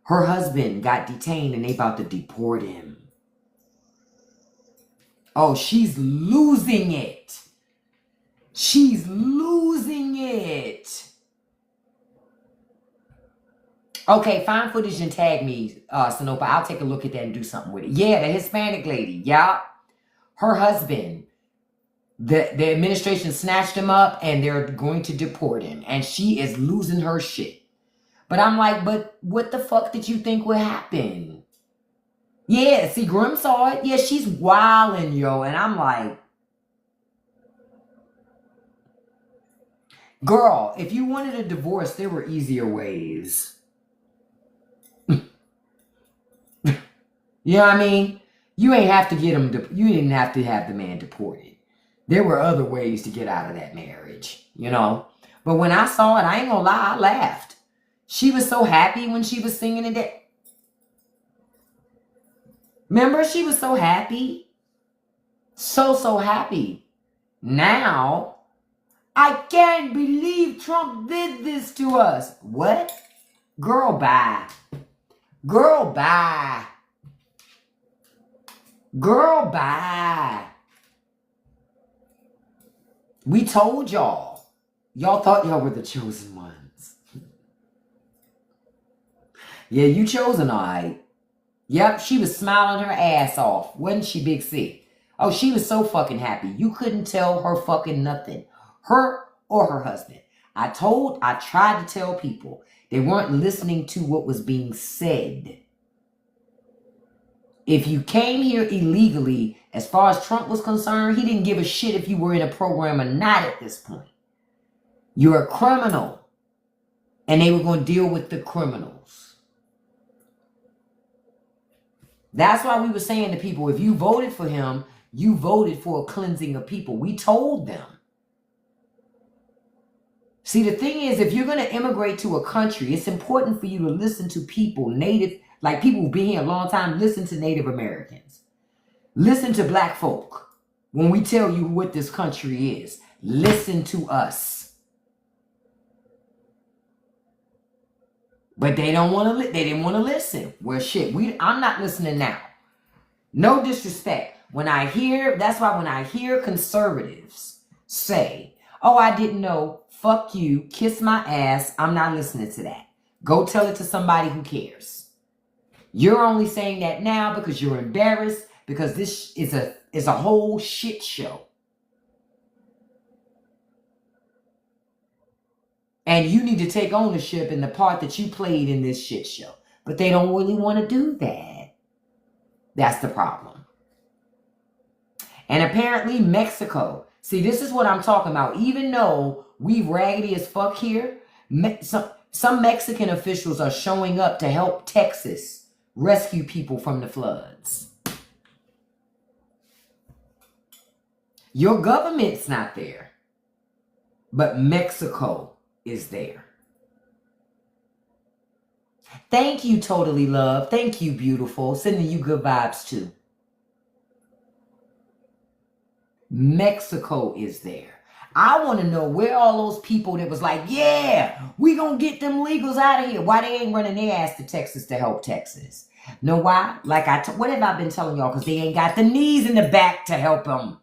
Her husband got detained and they about to deport him. Oh, she's losing it. She's losing it. Okay, find footage and tag me, Sanopa. I'll take a look at that and do something with it. Yeah, the Hispanic lady. Yeah. Her husband. The administration snatched him up and they're going to deport him. And she is losing her shit. But I'm like, but what the fuck did you think would happen? Yeah, see, Grim saw it. Yeah, she's wilding, yo. And I'm like, girl, if you wanted a divorce, there were easier ways. You know what I mean? You ain't have to get him. You didn't have to have the man deported. There were other ways to get out of that marriage, you know. But when I saw it, I ain't gonna lie, I laughed. She was so happy when she was singing it. Remember, she was so happy. So happy. Now, I can't believe Trump did this to us. What? Girl, bye. Girl, bye. Girl, bye. We told y'all. Y'all thought y'all were the chosen ones. Yeah, you chosen all right. Yep, she was smiling her ass off. Wasn't she, Big C? Oh, she was so fucking happy. You couldn't tell her fucking nothing. Her or her husband. I tried to tell people. They weren't listening to what was being said. If you came here illegally, as far as Trump was concerned, he didn't give a shit if you were in a program or not at this point. You're a criminal. And they were going to deal with the criminals. That's why we were saying to people, if you voted for him, you voted for a cleansing of people. We told them. See, the thing is, if you're going to immigrate to a country, it's important for you to listen to people, native, like people who've been here a long time, listen to Native Americans. Listen to black folk. When we tell you what this country is, listen to us. But they don't want to. They didn't want to listen. Well, shit, I'm not listening now. No disrespect. That's why when I hear conservatives say, "Oh, I didn't know. Fuck you. Kiss my ass." I'm not listening to that. Go tell it to somebody who cares. You're only saying that now because you're embarrassed, because this is a whole shit show. And you need to take ownership in the part that you played in this shit show. But they don't really want to do that. That's the problem. And apparently Mexico. See, this is what I'm talking about. Even though we raggedy as fuck here, some Mexican officials are showing up to help Texas rescue people from the floods. Your government's not there. But Mexico is there. Thank you, Totally Love. Thank you, beautiful. Sending you good vibes too. Mexico is there. I want to know where all those people that was like, yeah, we gonna get them legals out of here. Why they ain't running their ass to Texas to help Texas? Know why? Like what have I been telling y'all? Because they ain't got the knees in the back to help them.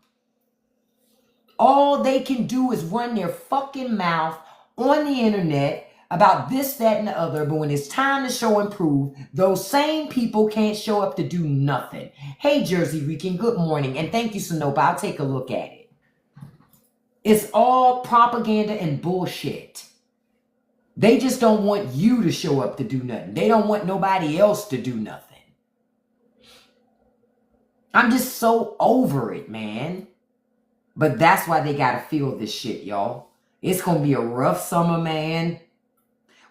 All they can do is run their fucking mouth on the internet about this, that, and the other. But when it's time to show and prove, those same people can't show up to do nothing. Hey, Jersey Rican, good morning. And thank you, Sonopa. I'll take a look at it. It's all propaganda and bullshit. They just don't want you to show up to do nothing. They don't want nobody else to do nothing. I'm just so over it, man. But that's why they gotta feel this shit, y'all. It's gonna be a rough summer, man.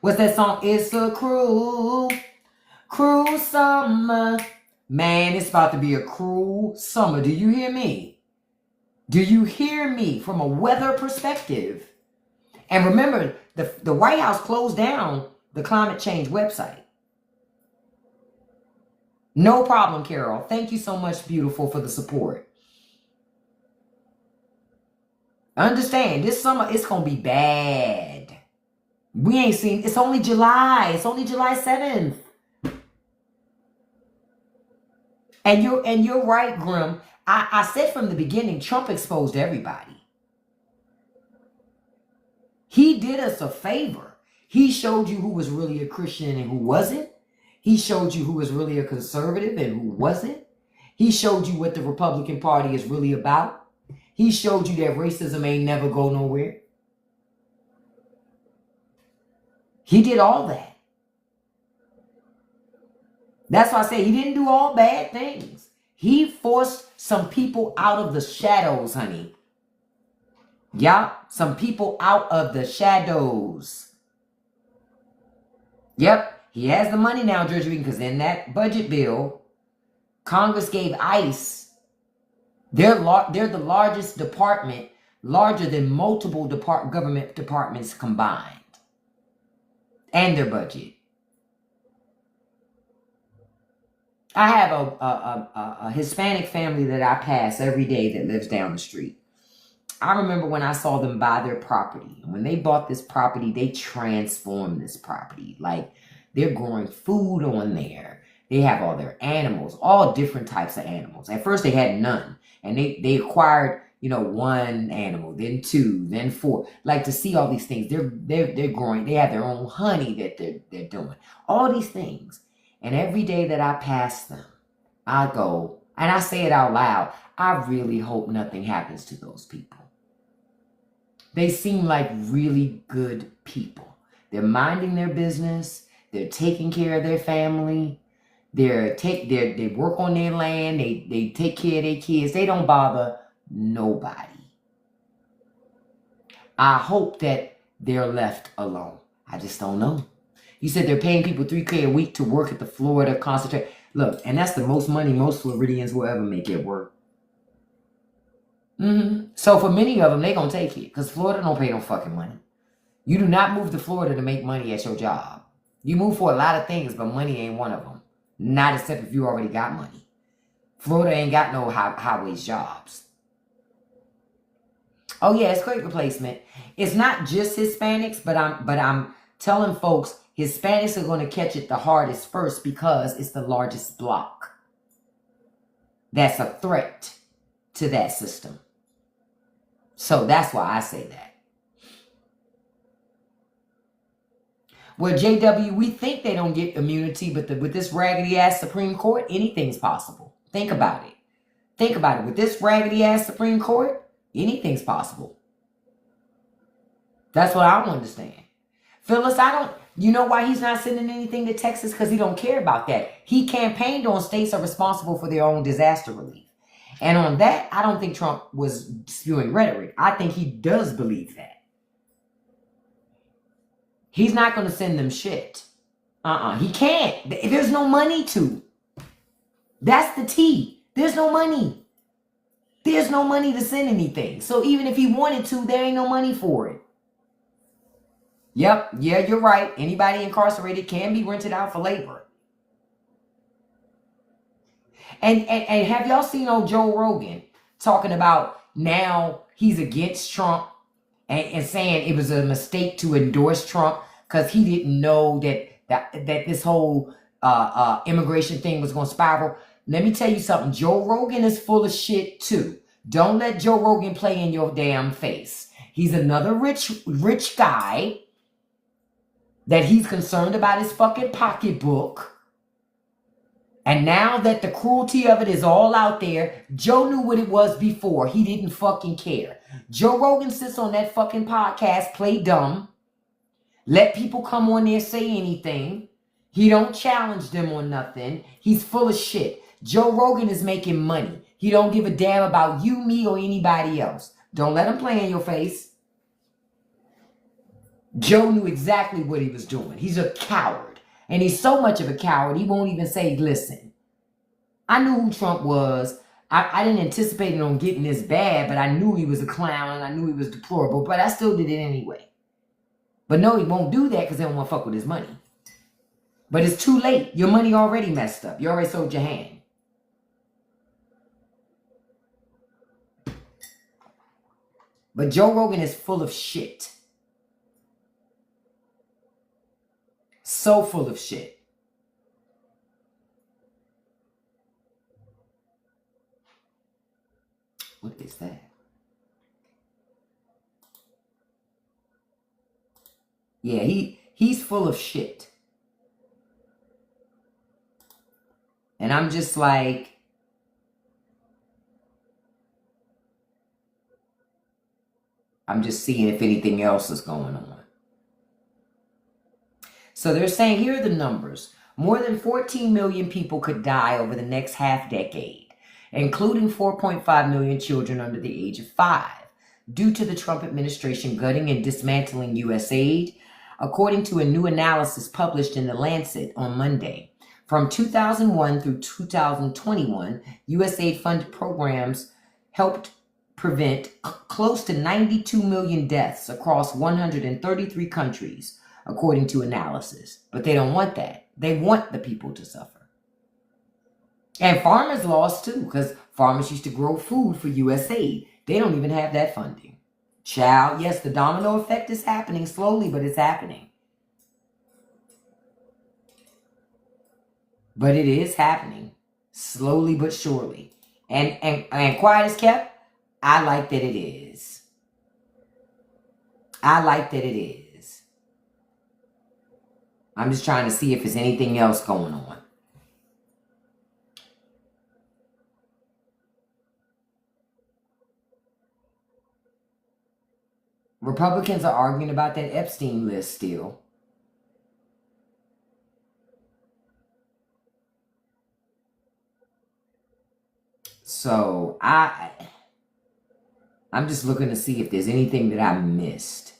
What's that song? It's a cruel summer. Man, it's about to be a cruel summer. Do you hear me? Do you hear me from a weather perspective? And remember, the White House closed down the climate change website. No problem, Carol. Thank you so much, beautiful, for the support. Understand, this summer, it's going to be bad. We ain't seen, it's only July. It's only July 7th. And you're right, Grim. I said from the beginning, Trump exposed everybody. He did us a favor. He showed you who was really a Christian and who wasn't. He showed you who was really a conservative and who wasn't. He showed you what the Republican Party is really about. He showed you that racism ain't never go nowhere. He did all that. That's why I say he didn't do all bad things. He forced some people out of the shadows, honey. Yeah, some people out of the shadows. Yep, he has the money now, Georgia, because in that budget bill, Congress gave ICE. They're the largest department, larger than multiple government departments combined. And their budget. I have a Hispanic family that I pass every day that lives down the street. I remember when I saw them buy their property. When they bought this property, they transformed this property. Like, they're growing food on there. They have all their animals, all different types of animals. At first, they had none. And they acquired one animal, then two, then four. Like to see all these things. They're growing. They have their own honey that they're doing. All these things. And every day that I pass them, I go, and I say it out loud, I really hope nothing happens to those people. They seem like really good people. They're minding their business. They're taking care of their family. They work on their land. They take care of their kids. They don't bother nobody. I hope that they're left alone. I just don't know. You said they're paying people $3,000 a week to work at the Florida concentrate. Look, and that's the most money most Floridians will ever make at work. So for many of them, they're going to take it because Florida don't pay no fucking money. You do not move to Florida to make money at your job. You move for a lot of things, but money ain't one of them. Not except if you already got money. Florida ain't got no highways jobs. Oh yeah, it's great replacement. It's not just Hispanics, but I'm telling folks Hispanics are going to catch it the hardest first because it's the largest block. That's a threat to that system. So that's why I say that. Well, JW, we think they don't get immunity, but with this raggedy-ass Supreme Court, anything's possible. Think about it. Think about it. With this raggedy-ass Supreme Court, anything's possible. That's what I don't understand. Phyllis, you know why he's not sending anything to Texas? Because he don't care about that. He campaigned on states are responsible for their own disaster relief. And on that, I don't think Trump was spewing rhetoric. I think he does believe that. He's not going to send them shit. He can't. There's no money to. That's the T. There's no money. There's no money to send anything. So even if he wanted to, there ain't no money for it. Yep. Yeah, you're right. Anybody incarcerated can be rented out for labor. And have y'all seen old Joe Rogan talking about now he's against Trump and saying it was a mistake to endorse Trump because he didn't know that this whole immigration thing was going to spiral? Let me tell you something. Joe Rogan is full of shit too. Don't let Joe Rogan play in your damn face. He's another rich guy that he's concerned about his fucking pocketbook. And now that the cruelty of it is all out there, Joe knew what it was before. He didn't fucking care. Joe Rogan sits on that fucking podcast, play dumb, let people come on there, say anything. He don't challenge them on nothing. He's full of shit. Joe Rogan is making money. He don't give a damn about you, me, or anybody else. Don't let him play in your face. Joe knew exactly what he was doing. He's a coward. And he's so much of a coward, he won't even say, listen, I knew who Trump was. I didn't anticipate him on getting this bad, but I knew he was a clown and I knew he was deplorable, but I still did it anyway. But no, he won't do that because they don't want to fuck with his money. But it's too late. Your money already messed up. You already sold your hand. But Joe Rogan is full of shit. So full of shit. What is that? Yeah, he's full of shit. And I'm just like, I'm just seeing if anything else is going on. So they're saying, here are the numbers. More than 14 million people could die over the next half decade, including 4.5 million children under the age of 5, due to the Trump administration gutting and dismantling U.S. aid, according to a new analysis published in The Lancet on Monday. From 2001 through 2021, U.S. aid-funded programs helped prevent close to 92 million deaths across 133 countries, according to analysis. But they don't want that. They want the people to suffer. And farmers lost too, because farmers used to grow food for USAID. They don't even have that funding. Child, yes, the domino effect is happening slowly, but it's happening. But it is happening slowly but surely. And quiet is kept. I like that it is. I like that it is. I'm just trying to see if there's anything else going on. Republicans are arguing about that Epstein list still. So I'm just looking to see if there's anything that I missed.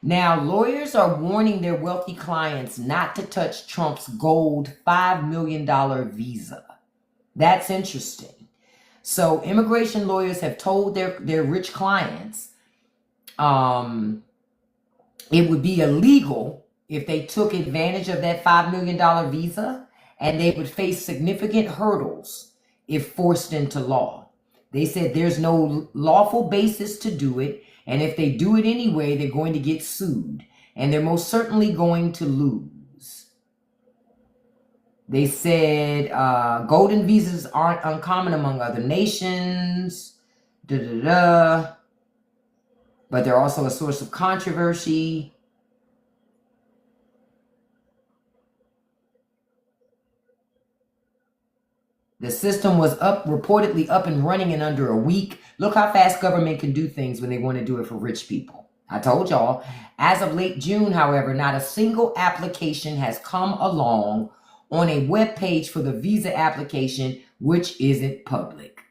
Now, lawyers are warning their wealthy clients not to touch Trump's gold $5 million visa. That's interesting. So immigration lawyers have told their rich clients it would be illegal if they took advantage of that $5 million visa, and they would face significant hurdles if forced into law. They said there's no lawful basis to do it, and if they do it anyway, they're going to get sued, and they're most certainly going to lose. They said golden visas aren't uncommon among other nations, but they're also a source of controversy. The system was reportedly up and running in under a week. Look how fast government can do things when they want to do it for rich people. I told y'all. As of late June, however, not a single application has come along on a web page for the visa application, which isn't public.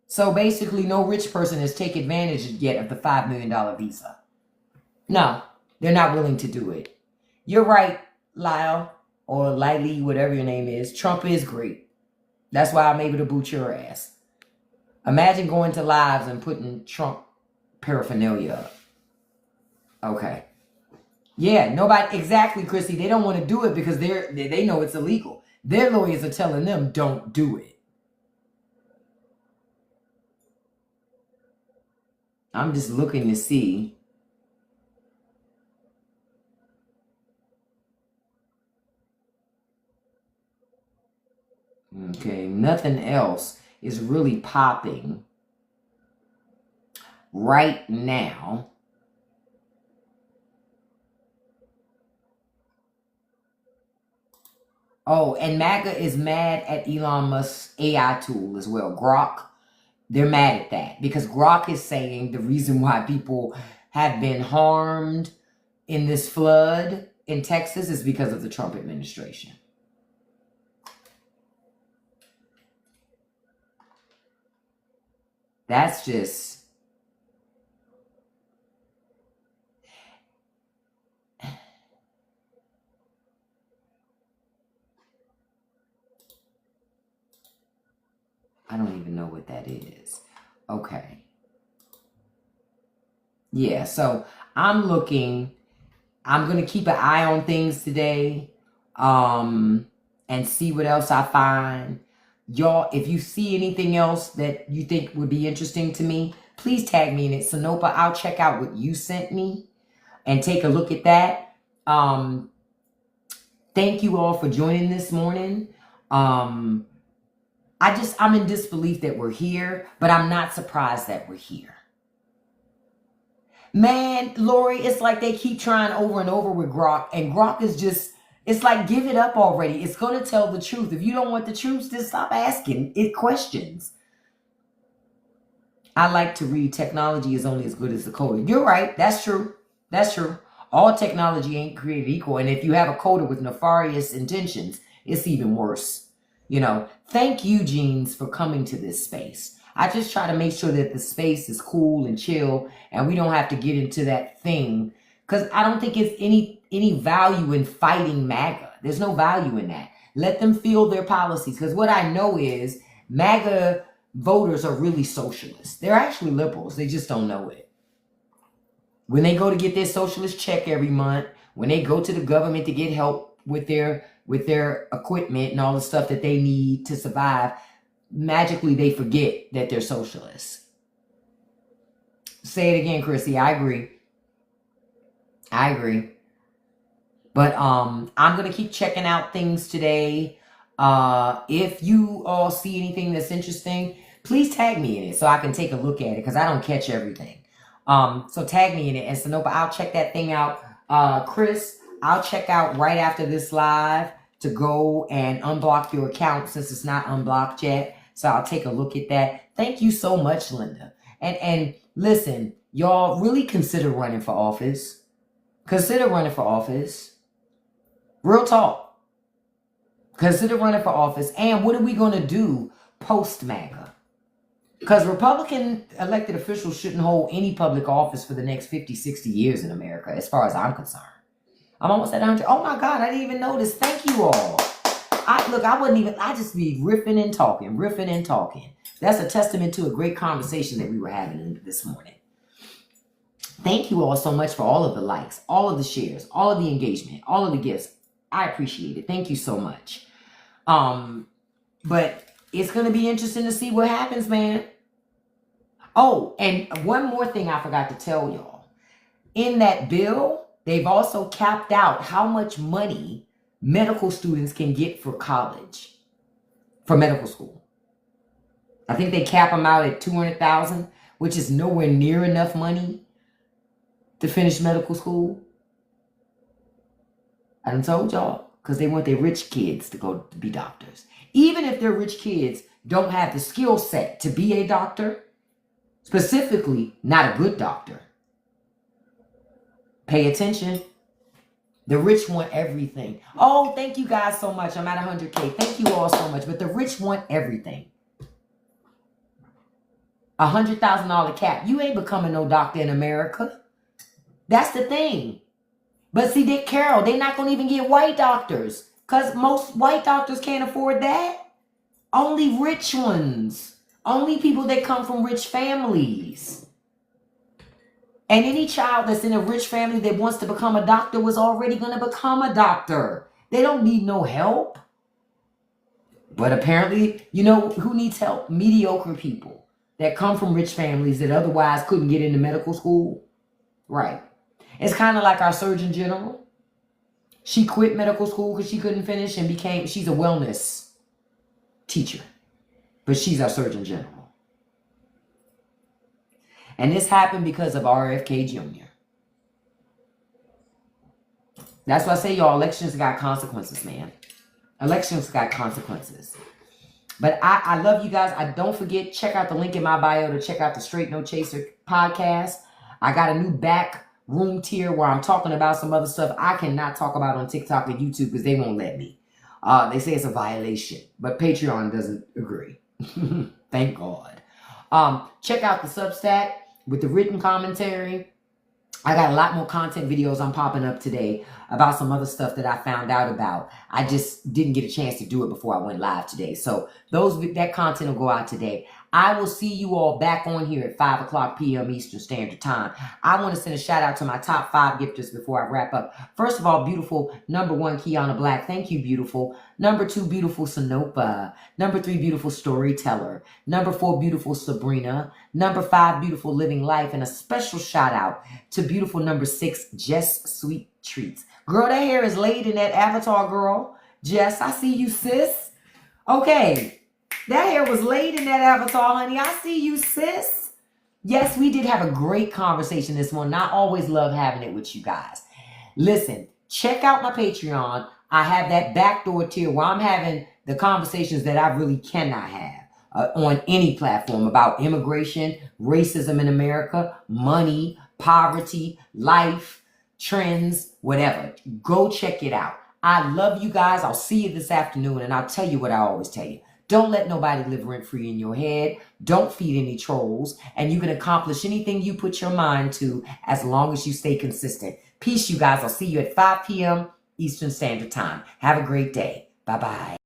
So basically, no rich person has taken advantage yet of the $5 million visa. No, they're not willing to do it. You're right, Lyle, or Lily, whatever your name is. Trump is great. That's why I'm able to boot your ass. Imagine going to lives and putting Trump paraphernalia up. Okay. Yeah, nobody, exactly, Chrissy. They don't want to do it because they know it's illegal. Their lawyers are telling them, don't do it. I'm just looking to see. Okay, nothing else is really popping right now. Oh, and MAGA is mad at Elon Musk's AI tool as well, Grok. They're mad at that because Grok is saying the reason why people have been harmed in this flood in Texas is because of the Trump administration. That's just... I don't even know what that is. Okay. Yeah, so I'm looking. I'm going to keep an eye on things today and see what else I find. Y'all, if you see anything else that you think would be interesting to me, please tag me in it. Sanopa, I'll check out what you sent me and take a look at that. Thank you all for joining this morning. I'm in disbelief that we're here, but I'm not surprised that we're here. Man, Lori, it's like they keep trying over and over with Grok, and Grok is just, it's like, give it up already. It's going to tell the truth. If you don't want the truth, just stop asking it questions. I like to read, technology is only as good as the coder. You're right. That's true. That's true. All technology ain't created equal. And if you have a coder with nefarious intentions, it's even worse. You know, thank you, Jeans, for coming to this space. I just try to make sure that the space is cool and chill and we don't have to get into that thing. Because I don't think it's any value in fighting MAGA. There's no value in that. Let them feel their policies. Because what I know is MAGA voters are really socialists. They're actually liberals. They just don't know it. When they go to get their socialist check every month, when they go to the government to get help with their equipment and all the stuff that they need to survive, magically they forget that they're socialists. Say it again, Chrissy. I agree. I agree. But I'm going to keep checking out things today. If you all see anything that's interesting, please tag me in it so I can take a look at it, because I don't catch everything. So tag me in it. And Sanopa, I'll check that thing out. Chris, I'll check out right after this live to go and unblock your account since it's not unblocked yet. So I'll take a look at that. Thank you so much, Linda. And listen, y'all really consider running for office. Consider running for office. Real talk. Consider running for office. And what are we going to do post-MAGA? Because Republican elected officials shouldn't hold any public office for the next 50, 60 years in America, as far as I'm concerned. I'm almost at 100. Oh my God, I didn't even notice. Thank you all. I just be riffing and talking. That's a testament to a great conversation that we were having this morning. Thank you all so much for all of the likes, all of the shares, all of the engagement, all of the gifts. I appreciate it. Thank you so much. But it's going to be interesting to see what happens, man. Oh, and one more thing I forgot to tell y'all. In that bill, they've also capped out how much money medical students can get for college, for medical school. I think they cap them out at $200,000, which is nowhere near enough money to finish medical school. I done told y'all, because they want their rich kids to go to be doctors. Even if their rich kids don't have the skill set to be a doctor, specifically not a good doctor. Pay attention. The rich want everything. Oh, thank you guys so much. I'm at 100K. Thank you all so much. But the rich want everything. $100,000 cap. You ain't becoming no doctor in America. That's the thing. But see, Dick Carroll, they're not going to even get white doctors, because most white doctors can't afford that. Only rich ones. Only people that come from rich families. And any child that's in a rich family that wants to become a doctor was already going to become a doctor. They don't need no help. But apparently, you know who needs help? Mediocre people that come from rich families that otherwise couldn't get into medical school. Right. It's kind of like our Surgeon General. She quit medical school because she couldn't finish and she's a wellness teacher. But she's our Surgeon General. And this happened because of RFK Jr. That's why I say, y'all, elections got consequences, man. Elections got consequences. But I love you guys. Don't forget, check out the link in my bio to check out the Straight No Chaser podcast. I got a new back room tier where I'm talking about some other stuff I cannot talk about on TikTok and YouTube because they won't let me. They say it's a violation, but Patreon doesn't agree. Thank God. Check out the Substack with the written commentary. I got a lot more content videos I'm popping up today about some other stuff that I found out about. I just didn't get a chance to do it before I went live today. So that content will go out today. I will see you all back on here at 5 o'clock p.m. Eastern Standard Time. I want to send a shout out to my top 5 gifters before I wrap up. First of all, beautiful number 1, Kiana Black. Thank you, beautiful. Number 2, beautiful Sanopa. Number 3, beautiful Storyteller. Number 4, beautiful Sabrina. Number 5, beautiful Living Life. And a special shout out to beautiful number 6, Jess Sweet Treats. Girl, that hair is laid in that avatar, girl. Jess, I see you, sis. Okay. That hair was laid in that avatar, honey. I see you, sis. Yes, we did have a great conversation this morning. I always love having it with you guys. Listen, check out my Patreon. I have that backdoor tier where I'm having the conversations that I really cannot have on any platform about immigration, racism in America, money, poverty, life, trends, whatever. Go check it out. I love you guys. I'll see you this afternoon, and I'll tell you what I always tell you. Don't let nobody live rent-free in your head. Don't feed any trolls. And you can accomplish anything you put your mind to as long as you stay consistent. Peace, you guys. I'll see you at 5 p.m. Eastern Standard Time. Have a great day. Bye-bye.